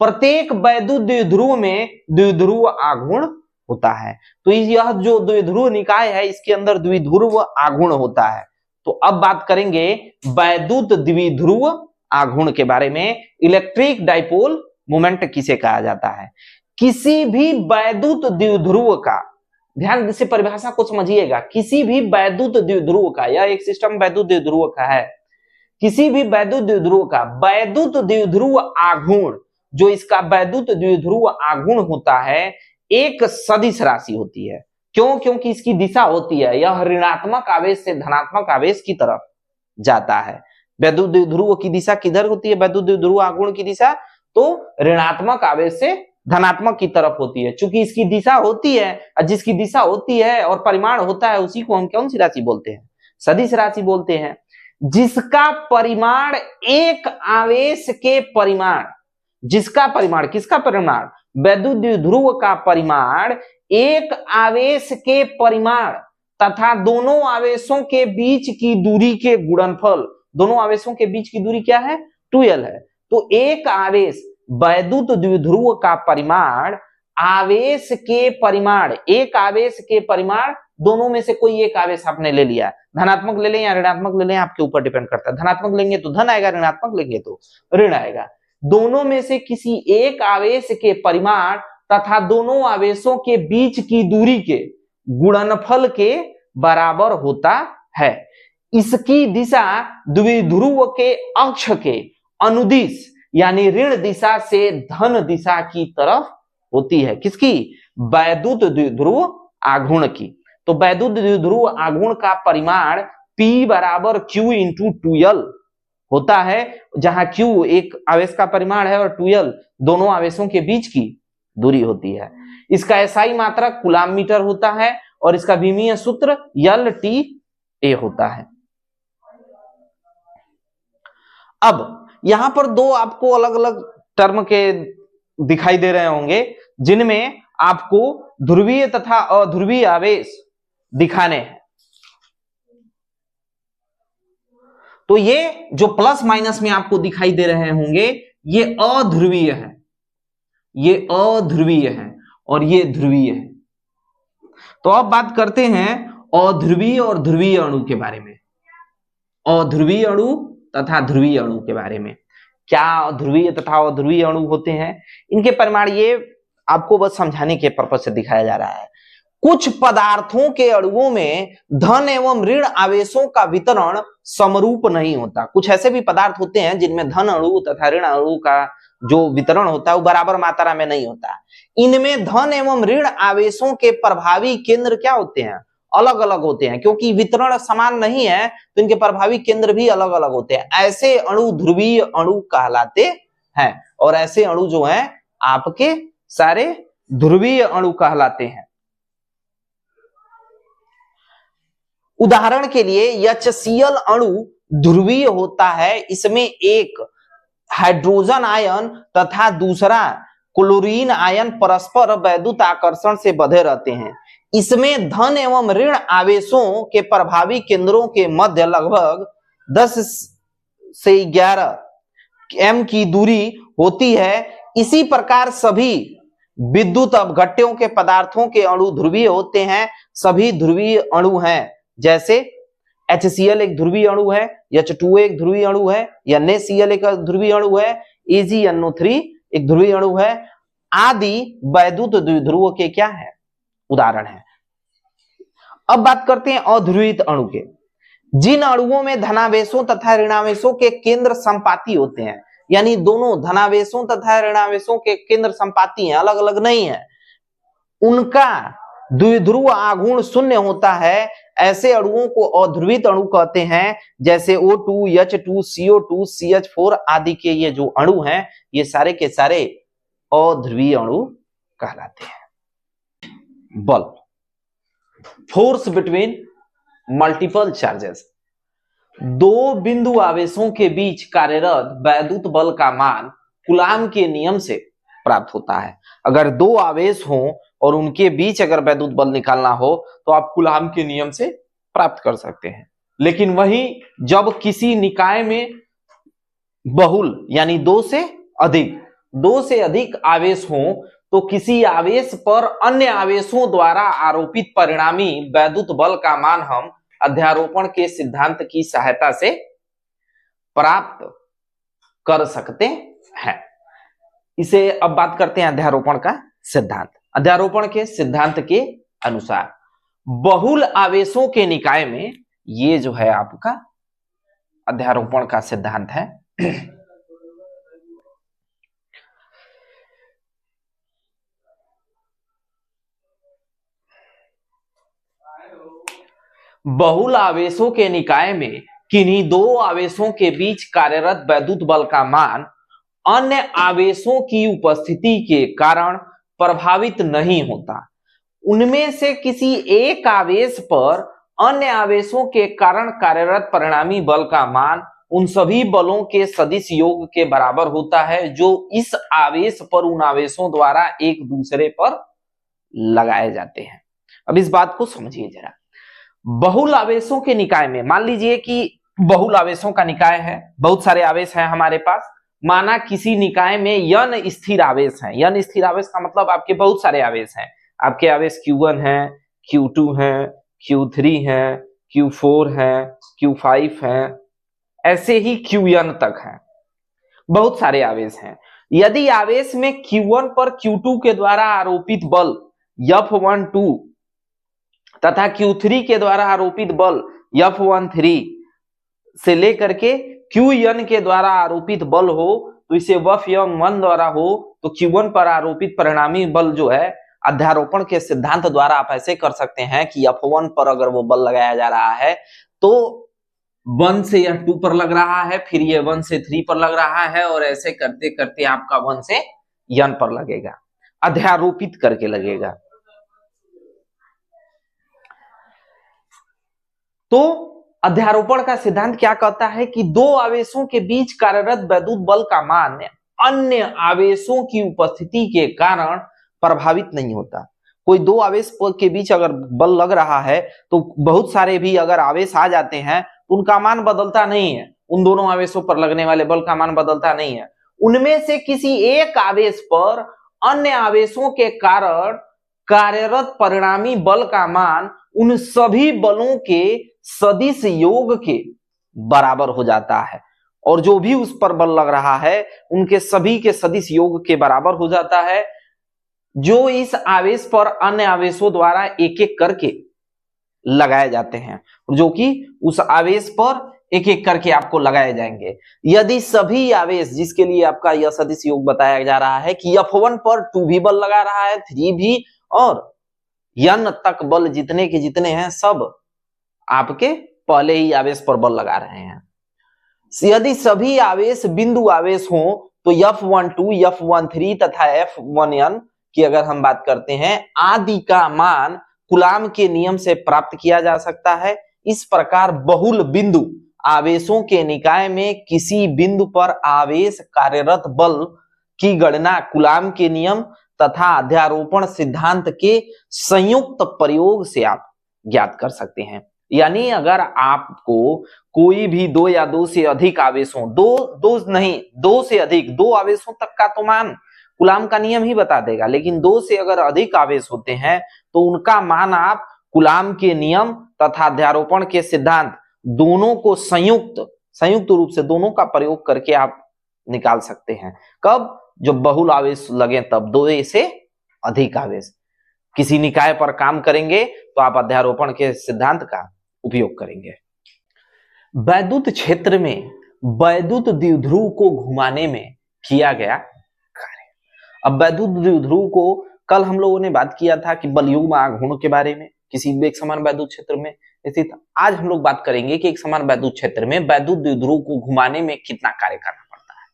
प्रत्येक वैद्युत द्विध्रुव में द्विध्रुव आघूर्ण होता है, तो यह जो द्विध्रुव निकाय है इसके अंदर द्विध्रुव आघूर्ण होता है। तो अब बात करेंगे वैद्युत द्विध्रुव आघूर्ण के बारे में। इलेक्ट्रिक डाइपोल मोमेंट किसे कहा जाता है? किसी भी वैद्युत द्विध्रुव का, ध्यान से परिभाषा को समझिएगा, किसी भी वैद्युत द्विध्रुव का, यह एक सिस्टम वैद्युत द्विध्रुव का है, किसी भी वैद्युत द्विध्रुव का वैद्युत द्विध्रुव आघूर्ण, जो इसका वैद्युत द्विध्रुव आघूर्ण होता है, एक सदिश राशि होती है। क्यों? क्योंकि इसकी दिशा होती है, यह ऋणात्मक आवेश से धनात्मक आवेश की तरफ जाता है। वैद्युत द्विध्रुव की दिशा किधर होती है? वैद्युत द्विध्रुव आघूर्ण की दिशा तो ऋणात्मक आवेश से धनात्मक की तरफ होती है। चूंकि इसकी दिशा होती है, जिसकी दिशा होती है और परिमाण होता है, उसी को हम कौन सी राशि बोलते हैं? सदिश राशि बोलते हैं। जिसका परिमाण एक आवेश के परिमाण, जिसका परिमाण, किसका परिमाण? वैद्युत द्विध्रुव का परिमाण एक आवेश के परिमाण तथा दोनों आवेशों के बीच की दूरी के गुणनफल, दोनों आवेशों के बीच की दूरी क्या है? 2l है। तो एक आवेश वैद्युत द्विध्रुव का परिमाण आवेश के परिमाण, एक आवेश के परिमाण, दोनों में से कोई एक आवेश आपने ले लिया, धनात्मक ले लें या ऋणात्मक ले लें, आपके ऊपर डिपेंड करता है। धनात्मक लेंगे तो धन आएगा, ऋणात्मक लेंगे तो ऋण आएगा। दोनों में से किसी एक आवेश के परिमाण तथा दोनों आवेशों के बीच की दूरी के गुणनफल के बराबर होता है। इसकी दिशा द्विध्रुव के अक्ष के अनुदिश यानी ऋण दिशा से धन दिशा की तरफ होती है। किसकी? वैद्युत द्विध्रुव आघूर्ण की। तो वैद्युत द्विध्रुव आघूर्ण का परिमाण P बराबर Q इंटू 2L होता है, जहां Q एक आवेश का परिमाण है और 2L दोनों आवेशों के बीच की दूरी होती है। इसका एसआई मात्रक कूलाम मीटर होता है और इसका विमीय सूत्र LTA होता है। अब यहां पर दो आपको अलग अलग टर्म के दिखाई दे रहे होंगे, जिनमें आपको ध्रुवीय तथा अध्रुवीय आवेश दिखाने हैं। तो ये जो प्लस माइनस में आपको दिखाई दे रहे होंगे, ये अध्रुवीय है, ये अध्रुवीय है और ये ध्रुवीय है। तो अब बात करते हैं अध्रुवीय और ध्रुवीय अणु के बारे में। अध्रुवीय अणु तथा ध्रुवीय अणु के बारे में। क्या ध्रुवीय तथा अध्रुवीय अणु होते हैं, इनके परिमाण ये आपको बस समझाने के पर्पज से दिखाया जा रहा है। कुछ पदार्थों के अणुओं में धन एवं ऋण आवेशों का वितरण समरूप नहीं होता। कुछ ऐसे भी पदार्थ होते हैं जिनमें धन अणु तथा ऋण अणु का जो वितरण होता है वो बराबर मात्रा में नहीं होता। इनमें धन एवं ऋण आवेशों के प्रभावी केंद्र क्या होते हैं? अलग अलग होते हैं, क्योंकि वितरण समान नहीं है तो इनके प्रभावी केंद्र भी अलग अलग होते हैं। ऐसे अणु ध्रुवीय अणु कहलाते हैं और ऐसे अणु जो हैं आपके सारे ध्रुवीय अणु कहलाते हैं। उदाहरण के लिए HCl अणु ध्रुवीय होता है। इसमें एक हाइड्रोजन आयन तथा दूसरा क्लोरीन आयन परस्पर वैद्युत आकर्षण से बंधे रहते हैं। इसमें धन एवं ऋण आवेशों के प्रभावी केंद्रों के मध्य लगभग 10 से 11 m की दूरी होती है। इसी प्रकार सभी विद्युत अपघट्यों के पदार्थों के अणु ध्रुवीय होते हैं। सभी ध्रुवीय अणु हैं, जैसे HCl एक ध्रुवीय अणु है, H2O एक ध्रुवीय अणु है, NaCl एक ध्रुवीय अणु है, AgNO3 एक ध्रुवीय अणु है आदि वैद्युत द्विध्रुव के क्या है? उदाहरण है। अब बात करते हैं अध्रुवित अणु के। जिन अणुओं में धनावेशों तथा ऋणावेशों के केंद्र संपाती होते हैं, यानी दोनों धनावेशों तथा ऋणावेशों के केंद्र संपाती हैं, अलग अलग नहीं है, उनका द्विध्रुव आघूर्ण शून्य होता है। ऐसे अणुओं को अध्रुवित अणु कहते हैं, जैसे O2, H2, CO2, CH4 आदि के ये जो अणु हैं, ये सारे के सारे अध्रुवीय अणु कहलाते हैं। बल, फोर्स बिटवीन मल्टीपल चार्जेस। दो बिंदु आवेशों के बीच कार्यरत वैद्युत बल का मान कूलाम के नियम से प्राप्त होता है। अगर दो आवेश हों और उनके बीच अगर वैद्युत बल निकालना हो तो आप कूलाम के नियम से प्राप्त कर सकते हैं। लेकिन वही जब किसी निकाय में बहुल यानी दो से अधिक आवेश हों तो किसी आवेश पर अन्य आवेशों द्वारा आरोपित परिणामी वैद्युत बल का मान हम अध्यारोपण के सिद्धांत की सहायता से प्राप्त कर सकते हैं। इसे अब बात करते हैं अध्यारोपण का सिद्धांत। अध्यारोपण के सिद्धांत के अनुसार बहुल आवेशों के निकाय में ये जो है आपका अध्यारोपण का सिद्धांत है। बहुल आवेशों के निकाय में किन्हीं दो आवेशों के बीच कार्यरत वैद्युत बल का मान अन्य आवेशों की उपस्थिति के कारण प्रभावित नहीं होता। उनमें से किसी एक आवेश पर अन्य आवेशों के कारण कार्यरत परिणामी बल का मान उन सभी बलों के सदिश योग के बराबर होता है जो इस आवेश पर उन आवेशों द्वारा एक दूसरे पर लगाए जाते हैं। अब इस बात को समझिए जरा। बहुल आवेशों के निकाय में मान लीजिए कि बहुल आवेशों का निकाय है, बहुत सारे आवेश हैं हमारे पास। माना किसी निकाय में n स्थिर आवेश है। n स्थिर आवेश का मतलब आपके बहुत सारे आवेश हैं। आपके आवेश Q1 है, Q2 है, Q3 है, Q4 है, Q5 है, ऐसे ही Qn तक है। बहुत सारे आवेश हैं। यदि आवेश में Q1 पर Q2 के द्वारा आरोपित बल F12 तथा Q3 के द्वारा आरोपित बल F13 से लेकर के Qn के द्वारा आरोपित बल हो तो इसे F1 द्वारा हो, तो Q1 पर आरोपित परिणामी बल जो है अध्यारोपण के सिद्धांत द्वारा आप ऐसे कर सकते हैं कि F1 पर अगर वो बल लगाया जा रहा है तो 1 से यह 2 पर लग रहा है, फिर ये 1 से 3 पर लग रहा है, और ऐसे करते करते आपका 1 से n पर लगेगा, अध्यारोपित करके लगेगा। तो अध्यारोपण का सिद्धांत क्या कहता है कि दो आवेशों के बीच कार्यरत वैद्युत बल का मान अन्य आवेशों की उपस्थिति के कारण प्रभावित नहीं होता। कोई दो आवेश के बीच अगर बल लग रहा है तो बहुत सारे भी अगर आवेश आ जाते हैं तो उनका मान बदलता नहीं है, उन दोनों आवेशों पर लगने वाले बल का मान बदलता नहीं है। उनमें से किसी एक आवेश पर अन्य आवेशों के कारण कार्यरत परिणामी बल का मान उन सभी बलों के सदिश योग के बराबर हो जाता है, और जो भी उस पर बल लग रहा है उनके सभी के सदिश योग के बराबर हो जाता है, जो इस आवेश पर अन्य आवेशों द्वारा एक एक करके लगाए जाते हैं, जो कि उस आवेश पर एक एक करके आपको लगाए जाएंगे। यदि सभी आवेश जिसके लिए आपका यह सदिश योग बताया जा रहा है कि F1 पर 2 भी बल लगा रहा है, 3 भी, और n तक बल जितने के जितने हैं सब आपके पहले ही आवेश पर बल लगा रहे हैं। यदि सभी आवेश बिंदु आवेश हो तो F12, F13 तथा F1n की अगर हम बात करते हैं आदि का मान कूलाम के नियम से प्राप्त किया जा सकता है। इस प्रकार बहुल बिंदु आवेशों के निकाय में किसी बिंदु पर आवेश कार्यरत बल की गणना कूलाम के नियम तथा अध्यारोपण सिद्धांत के संयुक्त प्रयोग से आप ज्ञात कर सकते हैं। यानी अगर आपको कोई भी दो या दो से अधिक आवेशों, दो से अधिक, दो आवेशों तक का तो मान कूलाम का नियम ही बता देगा, लेकिन दो से अगर अधिक आवेश होते हैं तो उनका मान आप कूलाम के नियम तथा अध्यारोपण के सिद्धांत दोनों को संयुक्त रूप से दोनों का प्रयोग करके आप निकाल सकते हैं। कब? जब बहुल आवेश लगे तब, दो से अधिक आवेश किसी निकाय पर काम करेंगे तो आप अध्यारोपण के सिद्धांत का उपयोग करेंगे। वैद्युत क्षेत्र में वैद्युत द्विध्रुव को घुमाने में किया गया कार्य। अब वैद्युत द्विध्रुव को कल हम लोगों ने बात किया था कि बलयुग्म आघूर्ण के बारे में, किसी एक समान वैद्युत क्षेत्र में स्थित। आज हम लोग बात करेंगे कि एक समान वैद्युत क्षेत्र में वैद्युत द्विध्रुव को घुमाने में कितना कार्य करना पड़ता है।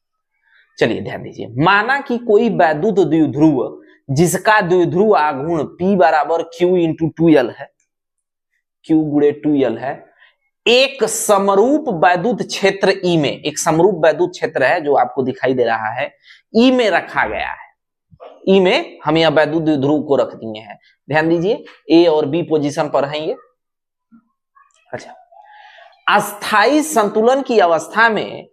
चलिए ध्यान दीजिए, माना कि कोई वैद्युत द्विध्रुव जिसका द्विध्रुव आघूर्ण P बराबर Q × 2L है, Q × 2L है, एक समरूप वैद्युत क्षेत्र E में, एक समरूप वैद्युत क्षेत्र है जो आपको दिखाई दे रहा है, E में रखा गया है। E में हम यह वैद्युत द्विध्रुव को रख दिए हैं। ध्यान दीजिए A और B पोजीशन पर हैं ये। अच्छा, अस्थाई संतुलन की अवस्था में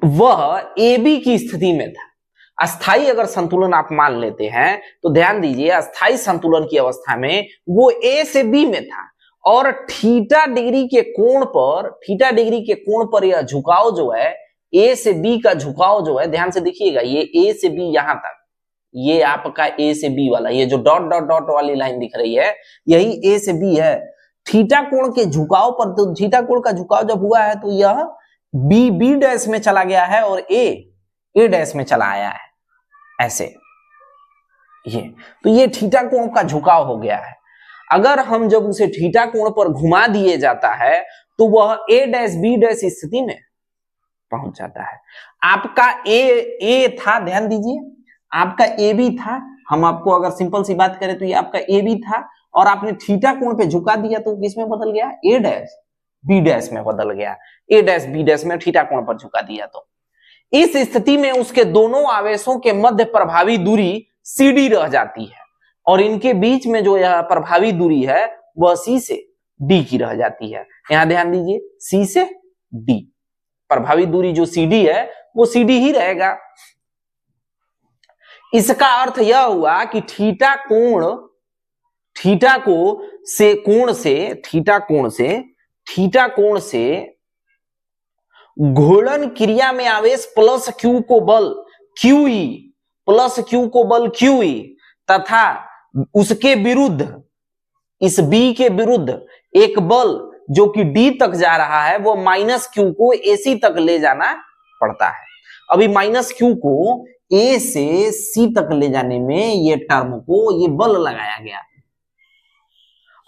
वह AB की स्थिति में था। अस्थाई अगर संतुलन आप मान लेते हैं तो ध्यान दीजिए, अस्थाई संतुलन की अवस्था में वो A से B में था, और थीटा डिग्री के कोण पर यह झुकाव जो है, A से B का झुकाव जो है, ध्यान से देखिएगा, ये A से B यहां तक, ये आपका A से B वाला, ये जो डॉट डॉट डॉट वाली लाइन दिख रही है, यही A से B है। थीटा कोण के झुकाव पर, तो थीटा कोण का झुकाव जब हुआ है तो यह B डैश में चला गया है और A डैश में चला आया है, ऐसे ये, तो ये थीटा कोण का झुकाव हो गया है। अगर हम जब उसे थीटा कोण पर घुमा दिए जाता है तो वह A डैश B डैश स्थिति में पहुंच जाता है। आपका A था, ध्यान दीजिए, आपका A भी था। हम आपको अगर सिंपल सी बात करें तो ये आपका A भी था, और आपने थीटा कोण पे झुका दिया तो किसमें बदल गया? A डैश B डैश में बदल गया। A डैश B डैश में थीटा कोण पर झुका दिया, तो इस स्थिति में उसके दोनों आवेशों के मध्य प्रभावी दूरी CD रह जाती है, और इनके बीच में जो यह प्रभावी दूरी है वह C से D की रह जाती है। यहां ध्यान दीजिए, C से D प्रभावी दूरी जो CD है वो CD ही रहेगा। इसका अर्थ यह हुआ कि थीटा कोण से घूर्णन क्रिया में आवेश प्लस क्यू को बल क्यूई प्लस क्यू को बल क्यूई तथा उसके विरुद्ध इस बी के विरुद्ध एक बल जो कि डी तक जा रहा है वो माइनस क्यू को एसी तक ले जाना पड़ता है। अभी माइनस क्यू को ए से सी तक ले जाने में ये टर्म को ये बल लगाया गया,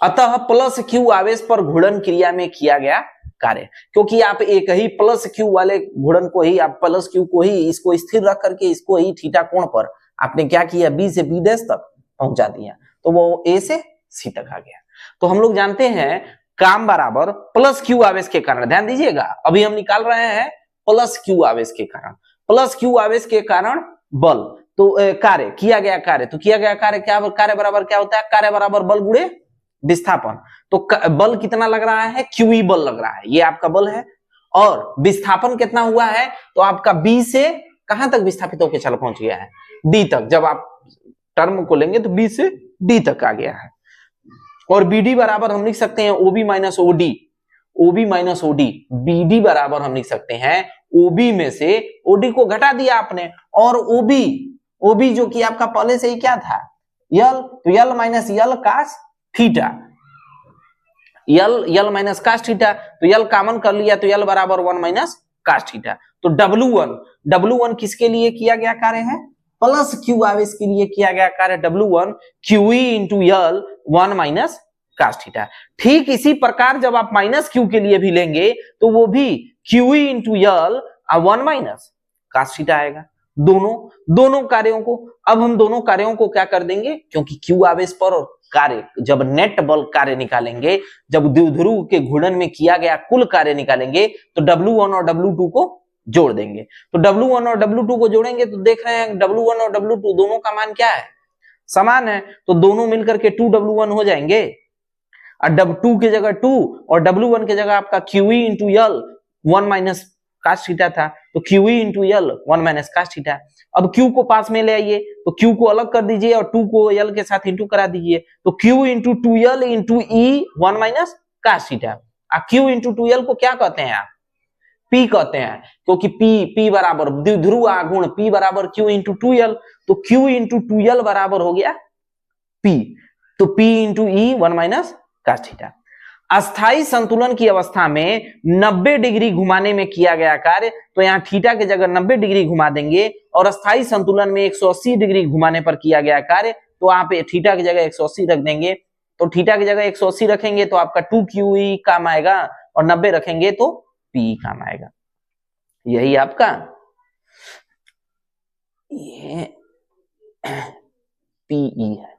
अतः प्लस क्यू आवेश पर घूर्णन क्रिया में किया गया कार्य। क्योंकि आप एक ही प्लस क्यू वाले घूर्णन को ही आप प्लस क्यू को ही इसको स्थिर रख करके इसको ही थीटा कोण पर आपने क्या किया, बी से बी डैश तक पहुंचा दिया, तो वो ए से सी तक आ गया। तो हम लोग जानते हैं काम बराबर प्लस क्यू आवेश के कारण, ध्यान दीजिएगा अभी हम निकाल रहे हैं प्लस क्यू आवेश के कारण, प्लस क्यू आवेश के कारण बल, तो कार्य किया गया कार्य, तो किया गया कार्य क्या, कार्य बराबर क्या होता है, कार्य बराबर बल गुणे विस्थापन। तो बल कितना लग रहा है, क्यूई बल लग रहा है, ये आपका बल है। और विस्थापन कितना हुआ है, तो आपका बी से कहां तक विस्थापित होकर चल पहुंच गया है, डी तक। जब आप टर्म को लेंगे तो बी से डी तक आ गया है। और बीडी बराबर हम लिख सकते हैं ओबी माइनस ओडी, ओबी माइनस ओडी, बीडी बराबर हम लिख सकते हैं ओबी में से ओडी को घटा दिया आपने, और ओबी ओबी जो कि आपका पहले से ही क्या था यल, तो यल माइनस यल कास थीटा, यल माइनस कास थीटा, तो यल कॉमन कर लिया तो यल बराबर 1 माइनस कास थीटा। तो W1 किसके लिए किया गया कार्य है, प्लस क्यू आवेश के लिए किया गया कार्य W1 QE into L 1 minus cos theta. ठीक इसी प्रकार जब आप माइनस क्यू के लिए भी लेंगे तो वो भी QE into L 1 minus cos theta आएगा। दोनों कार्यों को, अब हम दोनों कार्यों को क्या कर देंगे, क्योंकि क्यू आवेश पर कार्य जब नेट बल कार्य निकालेंगे, जब द्विध्रुव के घूर्णन में किया गया कुल कार्य निकालेंगे तो W1 और W2 को जोड़ देंगे। तो W1 और W2 को जोड़ेंगे तो देख रहे हैं W1 और W2 दोनों का मान क्या है, समान है, तो दोनों मिलकर के 2W1 हो जाएंगे। और W2 की जगह 2 और W1 की जगह आपका QE into L 1 minus cos theta था, तो QE into L 1 minus cos theta. अब Q को पास में ले आइए तो Q को अलग कर दीजिए और 2 को यल के साथ इंटू करा दीजिए, तो Q into 2L into E 1 minus cos theta. Q into 2L को क्या कहते हैं आप, P कहते हैं, क्योंकि P बराबर द्विध्रुव आघूर्ण P बराबर Q इंटू 2L, तो Q इंटू 2L बराबर हो गया P, तो P into E 1 minus cos theta. अस्थाई संतुलन की अवस्था में 90 डिग्री घुमाने में किया गया कार्य, तो यहाँ थीटा की जगह 90 डिग्री घुमा देंगे, और अस्थाई संतुलन में 180 डिग्री घुमाने पर किया गया कार्य, तो आप थीटा की जगह 180 रख देंगे, तो थीटा की जगह 180 रखेंगे तो आपका 2QE काम आएगा, और 90 रखेंगे तो PE काम आएगा। यही आपका ये PE है।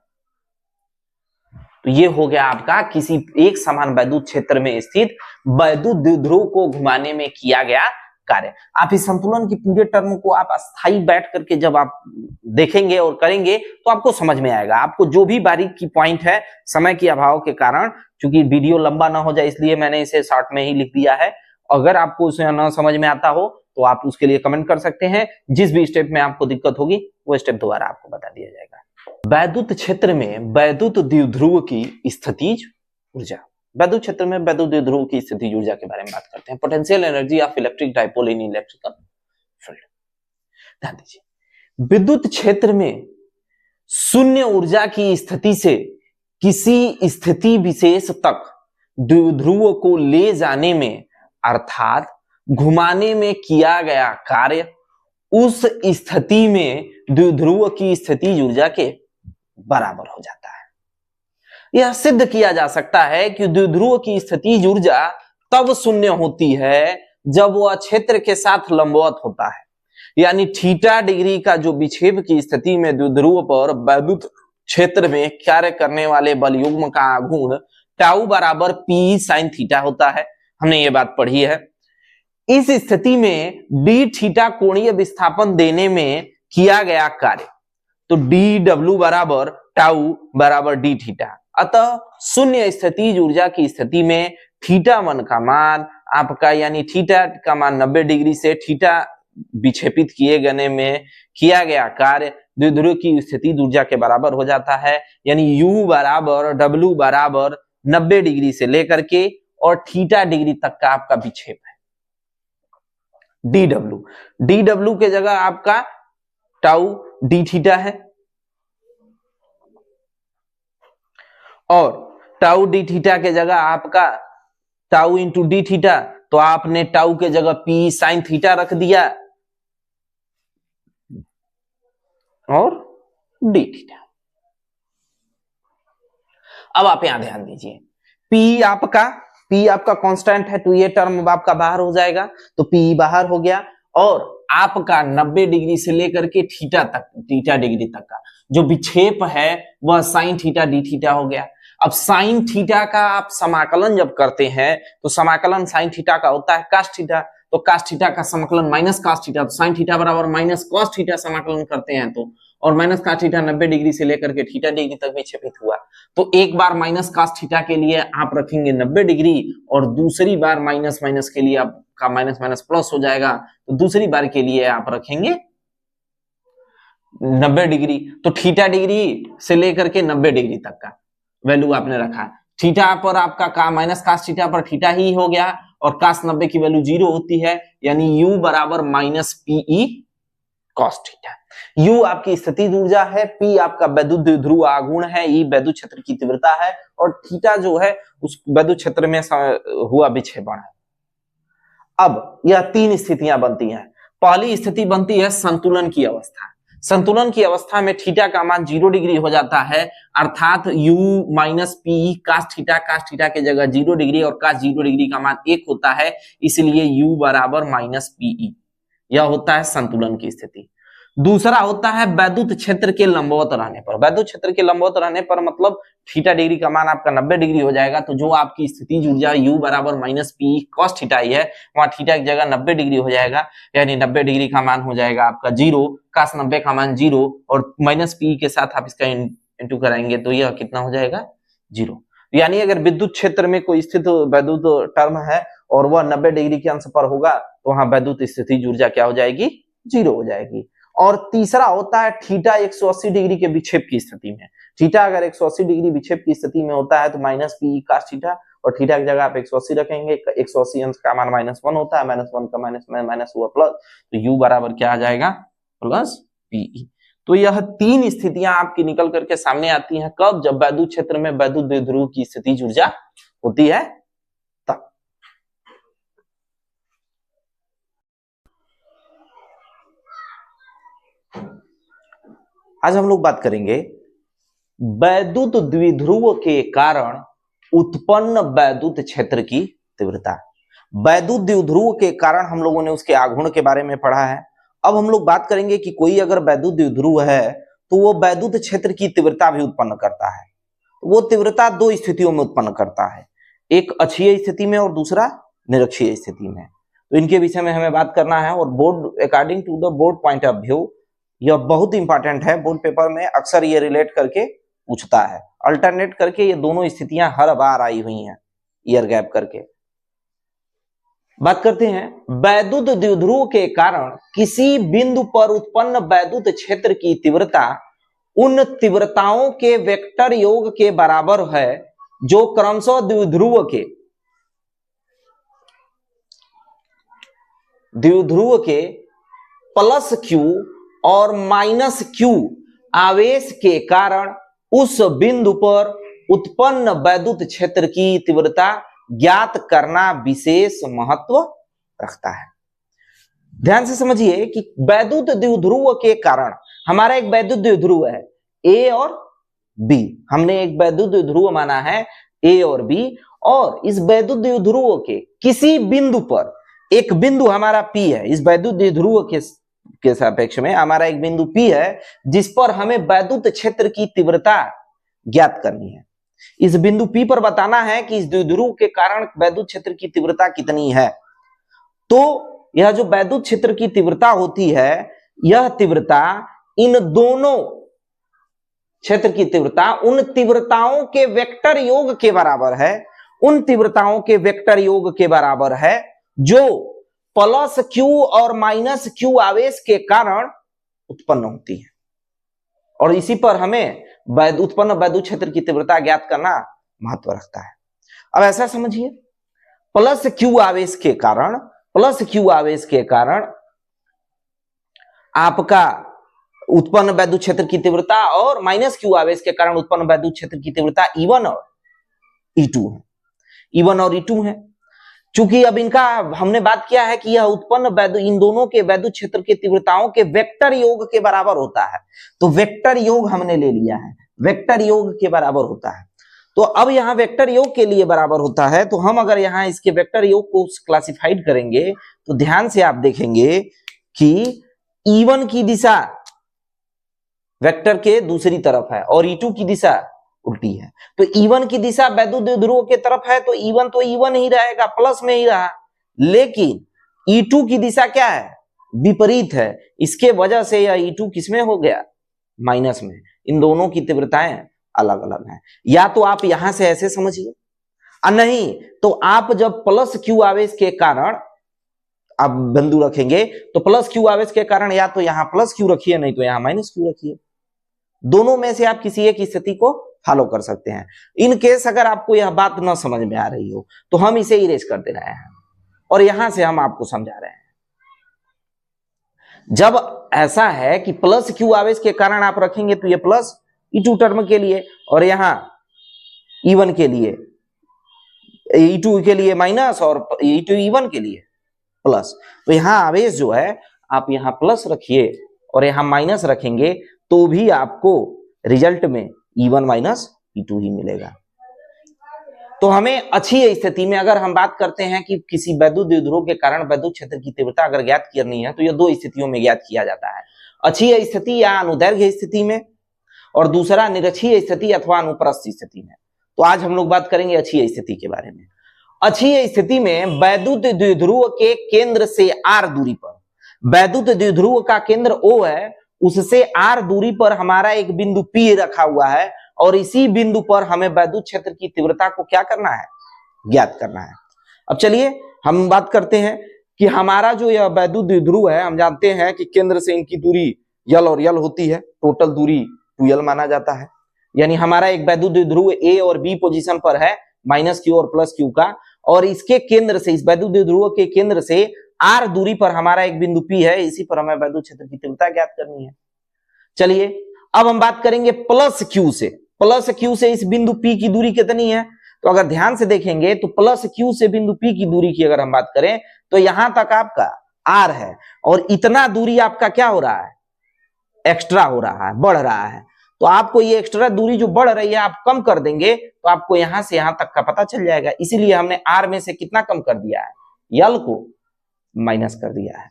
तो ये हो गया आपका किसी एक समान वैद्युत क्षेत्र में स्थित वैद्युत द्विध्रुव को घुमाने में किया गया कार्य। आप इस संतुलन की पूरे टर्म को आप अस्थाई बैठ करके जब आप देखेंगे और करेंगे तो आपको समझ में आएगा। आपको जो भी बारीक की पॉइंट है, समय के अभाव के कारण, चूंकि वीडियो लंबा ना हो जाए इसलिए मैंने इसे शॉर्ट में ही लिख दिया है। अगर आपको उसे ना समझ में आता हो तो आप उसके लिए कमेंट कर सकते हैं। जिस भी स्टेप में आपको दिक्कत होगी वो स्टेप दोबारा आपको बता दिया जाएगा। वैद्युत क्षेत्र में वैद्युत द्विध्रुव की स्थितिज ऊर्जा, वैद्युत क्षेत्र में वैद्युत द्विध्रुव की स्थितिज ऊर्जा के बारे में बात करते हैं। Potential energy of electric dipole in electrical field. ध्यान दीजिए, विद्युत क्षेत्र में शून्य ऊर्जा की स्थिति से किसी स्थिति विशेष तक द्विध्रुव को ले जाने में अर्थात घुमाने में किया गया कार्य उस स्थिति में द्विध्रुव की स्थितिज ऊर्जा के बराबर हो जाता है। यह सिद्ध किया जा सकता है कि द्विध्रुव की स्थितिज ऊर्जा तब शून्य होती है जब वह क्षेत्र के साथ लंबवत होता है, यानी थीटा डिग्री का जो विक्षेप की स्थिति में द्विध्रुव पर वैद्युत क्षेत्र में कार्य करने वाले बल युग्म का आघूर्ण टाउ बराबर P sin थीटा होता है। हमने ये बात पढ़ी है। इस स्थिति में डी थीटा कोणीय विस्थापन देने में किया गया कार्य, तो DW बराबर टाउ बराबर डी थीटा। अतः शून्य स्थितिज ऊर्जा की स्थिति में θ1 का मान आपका, यानी थीटा का मान 90 डिग्री से थीटा विक्षेपित किए गए में किया गया कार्य द्विध्रुव की स्थितिज ऊर्जा के बराबर हो जाता है। यानी U बराबर W बराबर 90 डिग्री से लेकर के और θ डिग्री तक का आपका विक्षेप है। डी डब्ल्यू के जगह आपका टाउ डी थीटा है, और टाउ डी थीटा के जगह आपका टाउ इंटू डी थीटा, तो आपने टाउ के जगह पी साइन थीटा रख दिया और डी थीटा। अब आप यहां ध्यान दीजिए, पी आपका कांस्टेंट है, तो ये टर्म आपका बाहर हो जाएगा, तो पी बाहर हो गया, और आपका 90 डिग्री से लेकर के थीटा डिग्री तक का जो विक्षेप है वह साइन थीटा डी थीटा हो गया। अब साइन थीटा का आप समाकलन जब करते हैं तो समाकलन साइन थीटा का होता है कास थीटा, तो कास थीटा का समाकलन माइनस कास थीटा, तो साइन थीटा बराबर माइनस कॉस थीटा समाकलन करते हैं तो, और माइनस कास थीटा 90 डिग्री से लेकर के थीटा डिग्री तक विक्षेपित हुआ, तो एक बार माइनस कास थीटा के लिए आप रखेंगे 90 डिग्री, और दूसरी बार माइनस माइनस के लिए आपका माइनस माइनस प्लस हो जाएगा, तो दूसरी बार के लिए आप रखेंगे 90 डिग्री, तो थीटा डिग्री से लेकर के 90 डिग्री तक का वैल्यू आपने रखा। थीटा पर आपका का माइनस कास थीटा पर थीटा ही हो गया, और कास 90 की वैल्यू 0 होती है, यानी u बराबर minus P E cos theta. u आपकी स्थितिज ऊर्जा है, p आपका वैद्युत द्विध्रुव आघूर्ण है, e वैद्युत क्षेत्र की तीव्रता है, और थीटा जो है उस वैद्युत क्षेत्र में हुआ विक्षेपण है। अब यह तीन स्थितियां बनती हैं। पहली स्थिति बनती है संतुलन की अवस्था। संतुलन की अवस्था में थीटा का मान 0 डिग्री हो जाता है, अर्थात u minus P cos theta के जगह 0 डिग्री और कास 0 डिग्री का मान 1 होता है, इसलिए u बराबर माइनस पीई। यह होता है संतुलन की स्थिति। दूसरा होता है वैद्युत क्षेत्र के लंबवत रहने पर। वैद्युत क्षेत्र के लंबवत रहने पर मतलब थीटा डिग्री का मान आपका 90 डिग्री हो जाएगा, तो जो आपकी स्थितिज ऊर्जा u बराबर माइनस पी कॉस थीटा ही है, वहां थीटा की जगह 90 डिग्री हो जाएगा, यानी 90 डिग्री का मान हो जाएगा आपका 0, कास 90 का मान 0, और माइनस पी के साथ आप इसका इंटू कराएंगे तो यह कितना हो जाएगा 0। यानी अगर विद्युत क्षेत्र में कोई स्थित वैद्युत टर्म है और वह 90 डिग्री के अंश पर होगा, तो वहां वैद्युत स्थितिज ऊर्जा क्या हो जाएगी 0 हो जाएगी। और तीसरा होता है थीटा 180 डिग्री के विक्षेप की स्थिति में। थीटा अगर 180 डिग्री विक्षेप की स्थिति में होता है तो माइनस पी कास थीटा, और थीटा की जगह आप 180 रखेंगे, 180 अंश का मान -1 होता है, -1 का माइनस हुआ प्लस, तो u बराबर क्या आ जाएगा प्लस पीई। तो यह तीन स्थितियां आपकी निकल करके सामने आती हैं, कब? जब वैद्युत क्षेत्र में वैद्युत द्विध्रुव की स्थितिज ऊर्जा होती है तब। आज हम लोग बात करेंगे वैद्युत द्विध्रुव के कारण उत्पन्न वैद्युत क्षेत्र की तीव्रता। वैद्युत द्विध्रुव के कारण हम लोगों ने उसके आघूर्ण के बारे में पढ़ा है। अब हम लोग बात करेंगे कि कोई अगर वैद्युत द्विध्रुव है तो वो वैद्युत क्षेत्र की तीव्रता भी उत्पन्न करता है। वो तीव्रता दो स्थितियों में उत्पन्न करता है, एक अक्षीय स्थिति में और दूसरा निरक्षीय स्थिति में। तो इनके विषय में हमें बात करना है, और board according to the board point of view यह बहुत इंपॉर्टेंट है। बोर्ड पेपर में अक्सर ये रिलेट करके पूछता है, अल्टरनेट करके ये दोनों स्थितियां हर बार आई हुई हैं ईयर गैप करके। बात करते हैं वैद्युत द्विध्रुव के कारण किसी बिंदु पर उत्पन्न वैद्युत क्षेत्र की तीव्रता उन तीव्रताओं के वेक्टर योग के बराबर है जो क्रमशः द्विध्रुव के प्लस q और माइनस q आवेश के कारण उस बिंदु पर उत्पन्न वैद्युत क्षेत्र की तीव्रता ज्ञात करना विशेष महत्व रखता है। ध्यान से समझिए कि वैद्युत द्विध्रुव के कारण हमारा एक वैद्युत द्विध्रुव है A और B, हमने एक वैद्युत द्विध्रुव माना है A और B, और इस वैद्युत द्विध्रुव के किसी बिंदु पर, एक बिंदु हमारा P है, इस वैद्युत द्विध्रुव के सापेक्ष में हमारा एक बिंदु P है जिस पर हमें वैद्युत क्षेत्र की तीव्रता ज्ञात करनी है। इस बिंदु P पर बताना है कि इस द्विध्रुव के कारण वैद्युत क्षेत्र की तीव्रता कितनी है। तो यह जो वैद्युत क्षेत्र की तीव्रता होती है, यह तीव्रता इन दोनों क्षेत्र की तीव्रता उन तीव्रताओं के वेक्टर योग के बराबर है, उन तीव्रताओं के वेक्टर योग के बराबर है जो प्लस q और माइनस q आवेश के कारण उत्पन्न होती है। और इसी पर हमें उत्पन्न वैद्युत क्षेत्र की तीव्रता ज्ञात करना महत्व रखता है। अब ऐसा समझिए, प्लस q आवेश के कारण प्लस क्यू आवेश के कारण आपका उत्पन्न वैद्युत क्षेत्र की तीव्रता और माइनस क्यू आवेश के कारण उत्पन्न वैद्युत क्षेत्र की तीव्रता E1 और E2 है, E1 और E2 है। चूंकि अब इनका हमने बात किया है कि यह उत्पन्न इन दोनों के वैद्युत क्षेत्र की तीव्रताओं के वेक्टर योग के बराबर होता है, तो वेक्टर योग हमने ले लिया है, वेक्टर योग के बराबर होता है। तो अब यहाँ वेक्टर योग के लिए बराबर होता है, तो हम अगर यहाँ इसके वेक्टर योग को क्लासिफाइड करेंगे तो ध्यान से आप देखेंगे कि E1 की दिशा वेक्टर के दूसरी तरफ है और E2 की दिशा उल्टी है। तो E1 की दिशा वैद्युत द्विध्रुव के तरफ है, तो E1 तो E1 ही रहेगा, प्लस में ही रहा। लेकिन E2 की दिशा क्या है, विपरीत है, इसके वजह से यह E2 किसमें हो गया, माइनस में। इन दोनों की तीव्रताएं अलग अलग हैं। या तो आप यहां से ऐसे समझिए, और नहीं तो आप जब प्लस क्यू आवेश के कारण आप बिंदु रखेंगे तो प्लस क्यू आवेश के कारण या तो यहां प्लस क्यू रखिए, नहीं तो यहां माइनस क्यू रखिए। दोनों में से आप किसी एक स्थिति को फॉलो कर सकते हैं। इन केस अगर आपको यह बात न समझ में आ रही हो तो हम इसे इरेज कर दे रहे हैं और यहां से हम आपको समझा रहे हैं। जब ऐसा है कि प्लस क्यू आवेश के कारण आप रखेंगे तो ये प्लस E2 टर्म के लिए, और यहां E1 के लिए, E2 के लिए माइनस और E2 E1 के लिए प्लस। तो यहां आवेश जो है आप यहां प्लस रखिए और यहां माइनस रखेंगे तो भी आपको रिजल्ट में E1 माइनस E2 ही मिलेगा। तो हमें अच्छी स्थिति में अगर हम बात करते हैं कि किसी वैद्युत द्विध्रुव के कारण वैद्युत क्षेत्र की तीव्रता अगर ज्ञात करनी है तो यह दो स्थितियों में ज्ञात किया जाता है, अच्छी स्थिति या अनुदैर्घ्य स्थिति में, और दूसरा निरक्षीय स्थिति अथवा अनुप्रस्थ स्थिति में। तो आज हम लोग बात करेंगे अच्छी स्थिति के बारे में। अच्छी स्थिति में वैद्युत द्विध्रुव के केंद्र से r दूरी पर, वैद्युत द्विध्रुव का केंद्र O है, उससे r दूरी पर हमारा एक बिंदु P रखा हुआ है और इसी बिंदु पर हमें वैद्युत क्षेत्र की तीव्रता को क्या करना है, ज्ञात करना है। अब चलिए हम बात करते हैं कि हमारा जो यह वैद्युत द्विध्रुव है, हम जानते हैं कि केंद्र से इनकी दूरी L और L होती है, टोटल दूरी 2L माना जाता है। यानी हमारा एक वैद्युत द्विध्रुव A और B पोजीशन पर है, माइनस क्यू और प्लस क्यू का, और इसके केंद्र से, इस वैद्युत द्विध्रुव के केंद्र से r दूरी पर हमारा एक बिंदु P है, इसी पर हमें वैद्युत क्षेत्र की तीव्रता ज्ञात करनी है। चलिए अब हम बात करेंगे प्लस क्यू से। प्लस क्यू से इस बिंदु P की दूरी कितनी है, तो अगर ध्यान से देखेंगे तो प्लस क्यू से बिंदु P की दूरी की अगर हम बात करें तो यहां तक आपका r है, और इतना दूरी आपका क्या हो रहा है, एक्स्ट्रा हो रहा है, बढ़ रहा है। तो आपको ये एक्स्ट्रा दूरी जो बढ़ रही है आप कम कर देंगे तो आपको यहां से यहां तक का पता चल जाएगा। इसीलिए हमने r में से कितना कम कर दिया है, L को माइनस कर दिया है।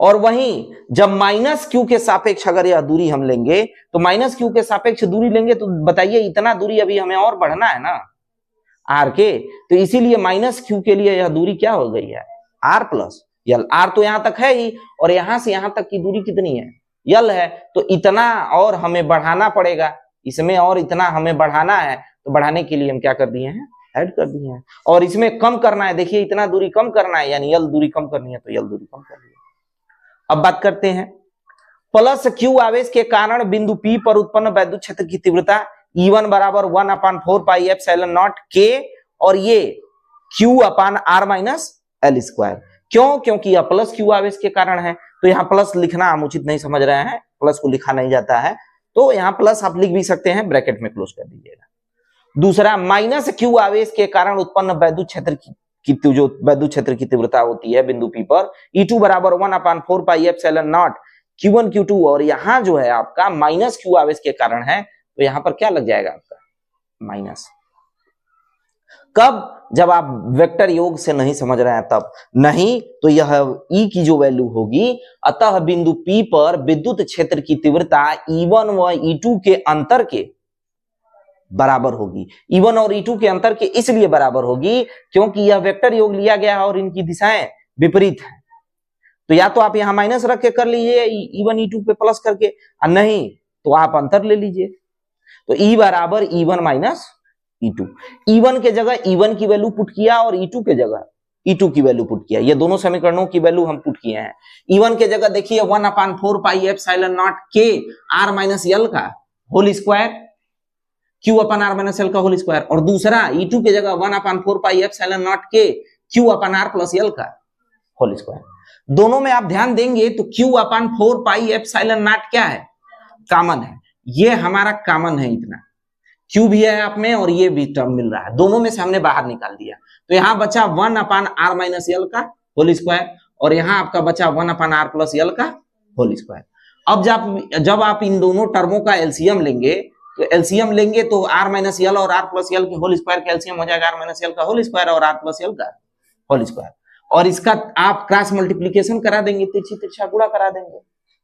और वहीं जब माइनस क्यू के सापेक्ष अगर यह दूरी हम लेंगे तो माइनस क्यू के सापेक्ष दूरी लेंगे तो बताइए इतना दूरी अभी हमें और बढ़ना है ना r के, तो इसीलिए माइनस क्यू के लिए यह दूरी क्या हो गई है, r प्लस L। r तो यहां तक है ही, और यहां से यहां तक की दूरी कितनी है, L है, तो इतना और हमें बढ़ाना पड़ेगा, इसमें और इतना हमें बढ़ाना है। तो बढ़ाने के लिए हम क्या कर दिए हैं, ऐड कर दिए हैं। और इसमें कम करना है, देखिए इतना दूरी कम करना है, यानी L दूरी कम करनी है, तो L दूरी कम कर लिया। अब बात करते हैं प्लस क्यू आवेश के कारण बिंदु P पर उत्पन्न वैद्युत क्षेत्र की तीव्रता E1 बराबर 1/4 पाई एप्सिलॉन नॉट K, और ये Q अपान R माइनस L स्क्वायर। क्यों, क्योंकि यह प्लस क्यू आवेश के कारण है, तो यहाँ प्लस लिखना हम उचित नहीं समझ रहे हैं, प्लस को लिखा नहीं जाता है, तो यहाँ प्लस आप लिख भी सकते हैं, ब्रैकेट में क्लोज कर दीजिएगा। दूसरा माइनस क्यू आवेश के कारण उत्पन्न वैद्युत क्षेत्र की जो वैद्युत क्षेत्र की तीव्रता होती है बिंदु P पर E2 बराबर 1/4 pi epsilon not Q1 Q2, और यहाँ जो है आपका माइनस क्यू आवेश के कारण है, तो यहाँ पर क्या लग जाएगा आपका माइनस। कब, जब आप वेक्टर योग से नहीं समझ रहे हैं तब, नहीं तो यह E की जो वैल्यू होगी, अतः बिंदु P पर विद्युत क्षेत्र की तीव्रता E1 व E2 के अंतर के बराबर होगी। E1 और E2 के अंतर के इसलिए बराबर होगी क्योंकि यह वेक्टर योग लिया गया है और इनकी दिशाएं विपरीत हैं। तो या तो आप यहां माइनस रख के कर लीजिए E1 E2 पे प्लस करके, और नहीं तो आप अंतर ले लीजिए। तो E बराबर E1 माइनस E2, E1 के जगह E1 की वैल्यू पुट किया और E2 के जगह E2 की वैल्यू पुट किया। ये दोनों समीकरणों की वैल्यू हम पुट किए हैं। E1 के जगह देखिए 1/4 pi epsilon not K R minus L का होल स्क्वायर, Q अपन R माइनस L का होल स्क्वायर, और दूसरा E2 के जगह 1/4 pi epsilon not K Q upon R plus L का होल स्क्वायर। दोनों में आप ध्यान देंगे तो q upon 4 pi epsilon not क्या है, कॉमन है, ये हमारा कॉमन है, इतना q भी है आप में और ये भी टर्म मिल रहा है, दोनों में से हमने बाहर निकाल दिया, तो यहां बचा 1 अपान r माइनस यल का होल स्क्वायर और यहां आपका बचा 1 अपान r प्लस यल का होल स्क्वायर। अब जब आप इन दोनों टर्मों का एलसीएम लेंगे तो r माइनस यल और r प्लस यल के होल स्क्वायर का एलसीएम हो जाएगा r माइनस यल का होल स्क्वायर और r प्लस यल का होल स्क्वायर, और इसका आप क्रॉस मल्टीप्लीकेशन करा देंगे, तिरछी तिरछा गुणा करा देंगे,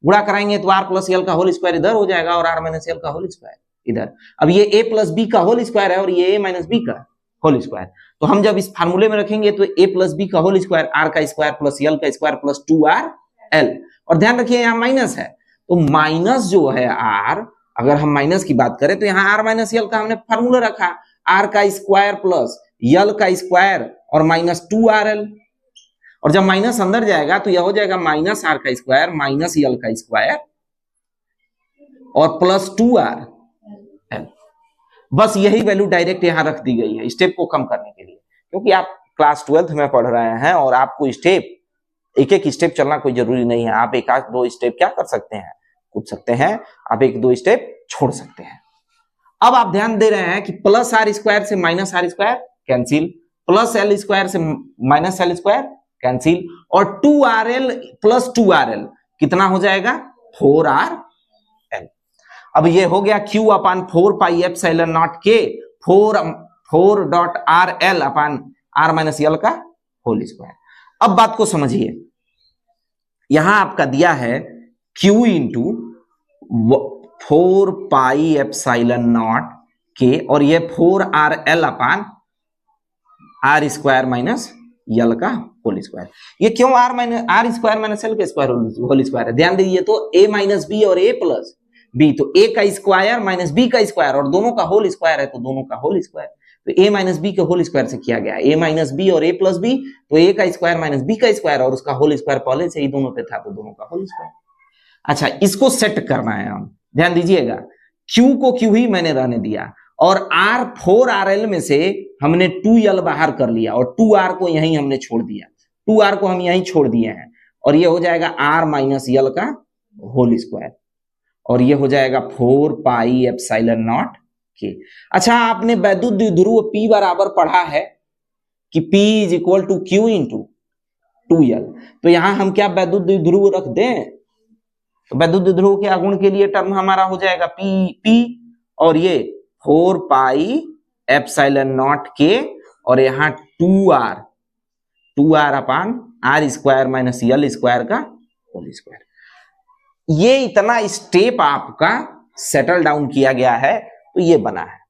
गुणा कराएंगे तो r प्लस यल का होल स्क्वायर इधर हो जाएगा और r माइनस यल का होल स्क्वायर इधर। अब ये a प्लस बी का होल स्क्वायर है और ये a माइनस बी का होल स्क्वायर, तो हम जब इस फार्मूले में रखेंगे तो a प्लस बी का होल स्क्वायर r का स्क्वायर प्लस यल का स्क्वायर प्लस 2rl, और ध्यान रखिए यहाँ माइनस है, तो माइनस जो है r, अगर हम माइनस की बात करें तो यहाँ r माइनस यल का हमने फार्मूला रखा, r का स्क्वायर प्लस यल का स्क्वायर और माइनस 2rl, और जब माइनस अंदर जाएगा तो यह हो जाएगा माइनस r का स्क्वायर माइनस यल का स्क्वायर और प्लस 2rl। बस यही वैल्यू डायरेक्ट यहां रख दी गई है स्टेप को कम करने के लिए, क्योंकि आप क्लास 12th में पढ़ रहे हैं और आपको स्टेप एक एक स्टेप चलना कोई जरूरी नहीं है, आप एक आध दो स्टेप क्या कर सकते हैं, कूद सकते हैं, आप एक दो स्टेप छोड़ सकते हैं। अब आप ध्यान दे रहे हैं कि प्लस r स्क्वायर से minus r square cancel, plus l square से माइनस l स्क्वायर कैंसिल, और 2rl प्लस 2rl कितना हो जाएगा 4rl। अब ये हो गया q अपान 4 पाई एप्सिलॉन नॉट के 4 डॉट rl अपान r माइनस यल का होल स्क्वायर। अब बात को समझिए, यहां आपका दिया है q into 4 pi epsilon naught के और ये 4rl अपान r स्क्वायर माइनस यल का होल स्क्वायर। ये क्यों r स्क्वायर माइनस यल का स्क्वायर होल स्क्वायर है, ध्यान दीजिए, तो a माइनस बी और a प्लस बी, तो a का स्क्वायर माइनस बी का स्क्वायर और दोनों का होल स्क्वायर है तो दोनों का होल स्क्वायर, तो a माइनस बी के होल स्क्वायर से किया गया, a माइनस बी और a प्लस बी, तो a का स्क्वायर माइनस बी का स्क्वायर और उसका होल स्क्वायर पहले से ही दोनों पे था तो दोनों का होल स्क्वायर। अच्छा, इसको सेट करना है हम, ध्यान दीजिएगा, q को q ही मैंने रहने दिया और r 4rl में से हमने 2l बाहर कर लिया और 2r को यहीं हमने छोड़ दिया, 2r को हम यहीं छोड़ दिए हैं और ये हो जाएगा r माइनस यल का होल स्क्वायर और ये हो जाएगा 4 पाई एप्सिलॉन नॉट के। अच्छा, आपने वैद्युत द्विध्रुव P बराबर पढ़ा है कि P is equal to Q into 2l, तो यहां हम क्या वैद्युत द्विध्रुव रख दें, तो वैद्युत द्विध्रुव के आगुण के लिए टर्म हमारा हो जाएगा P और ये 4 पाई एप्सिलॉन नॉट के और यहाँ 2r अपान r square minus L square का होल स्क्वायर। ये इतना स्टेप आपका सेटल डाउन किया गया है तो ये बना है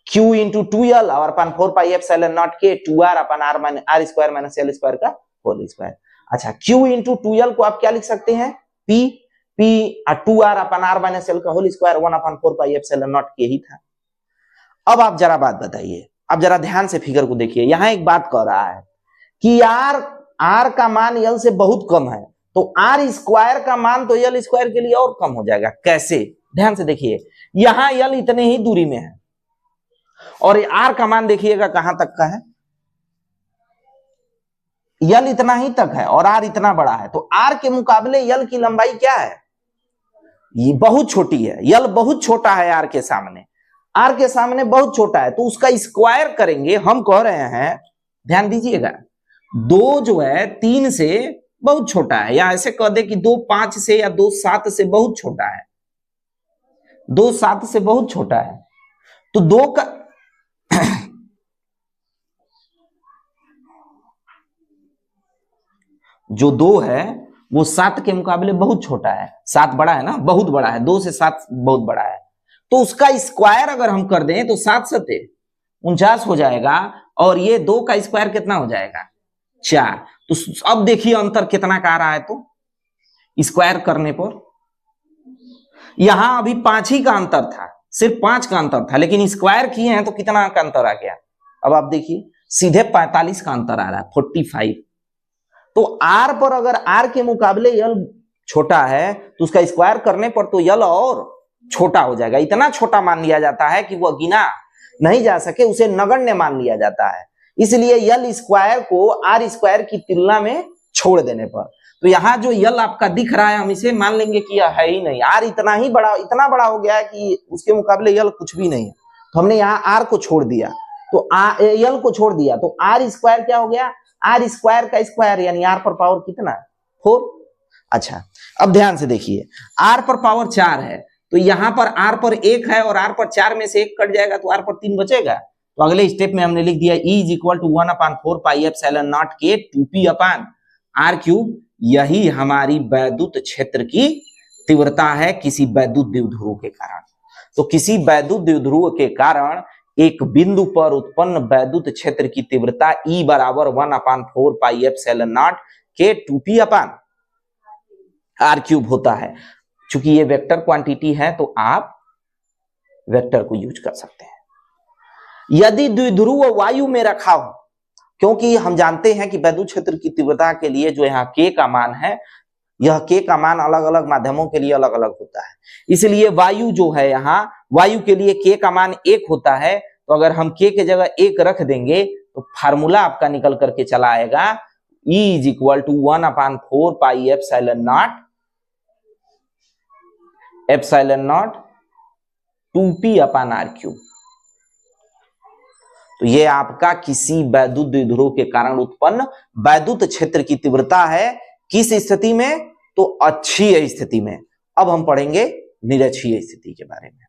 q इंटू 2l और अपन 4 पाई एप्सिलॉन नॉट के 2r upon r square minus L square का होल स्क्वायर। अच्छा, q इंटू 2l को आप क्या लिख सकते हैं, p 2r upon r minus L का whole square 1 upon 4 pi epsilon naught के ही था। अब आप जरा बात बताइए, अब जरा ध्यान से फिगर को देखिए, यहां एक बात कह रहा है कि r का मान यल से बहुत कम है तो r स्क्वायर का मान तो यल स्क्वायर के लिए और कम हो जाएगा। कैसे, ध्यान से देखिए, यहां यल इतने ही दूरी में है और r का मान देखिएगा कहां तक का है, यल इतना ही तक है और r इतना बड़ा है, तो r के मुकाबले यल की लंबाई क्या है, ये बहुत छोटी है, यल बहुत छोटा है r के सामने बहुत छोटा है, तो उसका स्क्वायर करेंगे। हम कह रहे हैं, ध्यान दीजिएगा, 2 जो है 3 से बहुत छोटा है, या ऐसे कह दे कि 2 5 से या 2 7 से बहुत छोटा है, 2 7 से बहुत छोटा है, तो 2 का जो 2 है वो 7 के मुकाबले बहुत छोटा है, 7 बड़ा है ना, बहुत बड़ा है, 2 से 7 बहुत बड़ा है, तो उसका स्क्वायर अगर हम कर दें तो 7 सते 49 हो जाएगा और ये 2 का स्क्वायर कितना हो जाएगा 4। तो अब देखिए अंतर कितना का आ रहा है, तो स्क्वायर करने पर यहां अभी 5 ही का अंतर था, सिर्फ 5 का अंतर था, लेकिन स्क्वायर किए हैं तो कितना का अंतर आ गया, अब आप देखिए सीधे 45 का अंतर आ रहा है, 45। तो r पर अगर r के मुकाबले यल छोटा है तो उसका स्क्वायर करने पर तो यल और छोटा हो जाएगा, इतना छोटा मान लिया जाता है कि वह गिना नहीं जा सके, उसे नगण्य मान लिया जाता है। इसलिए यल स्क्वायर को आर स्क्वायर की तुलना में छोड़ देने पर, तो यहाँ जो यल आपका दिख रहा है हम इसे मान लेंगे कि यह है ही नहीं, आर इतना बड़ा हो गया है कि उसके मुकाबले यल कुछ भी नहीं है, तो हमने यहाँ आर को छोड़ दिया, तो यल को छोड़ दिया, तो आर स्क्वायर क्या हो गया, आर स्क्वायर का स्क्वायर यानी आर पर पावर कितना है 4। अच्छा अब ध्यान से देखिए, आर पर पावर 4 है, तो यहां पर आर पर 1 है और आर पर 4 में से 1 कट जाएगा तो आर पर 3 बचेगा। तो अगले स्टेप में हमने लिख दिया E = 1/4 पाई एप्सिलॉन नॉट के 2p अपान आर क्यूब। यही हमारी वैद्युत क्षेत्र की तीव्रता है किसी वैद्युत द्विध्रुव के कारण। तो किसी वैद्युत द्विध्रुव के कारण एक बिंदु पर उत्पन्न वैद्युत क्षेत्र की तीव्रता E = 1/4 पाई एप्सिलॉन नॉट के 2p अपान आर क्यूब होता है। चूंकि ये वेक्टर क्वांटिटी है तो आप वेक्टर को यूज कर सकते हैं। यदि द्विध्रुव वायु में रखा हो, क्योंकि हम जानते हैं कि वैद्युत क्षेत्र की तीव्रता के लिए जो यहाँ k का मान है, यह k का मान अलग अलग माध्यमों के लिए अलग अलग होता है, इसलिए वायु जो है यहाँ वायु के लिए k का मान 1 होता है। तो अगर हम k के जगह 1 रख देंगे तो फार्मूला आपका निकल करके चला आएगा E = 1/4 pi epsilon naught 2p upon R cube. तो ये आपका किसी वैद्युत द्विध्रुव के कारण उत्पन्न वैद्युत क्षेत्र की तीव्रता है। किस स्थिति में? तो अक्षीय स्थिति में। अब हम पढ़ेंगे निरक्षीय स्थिति के बारे में।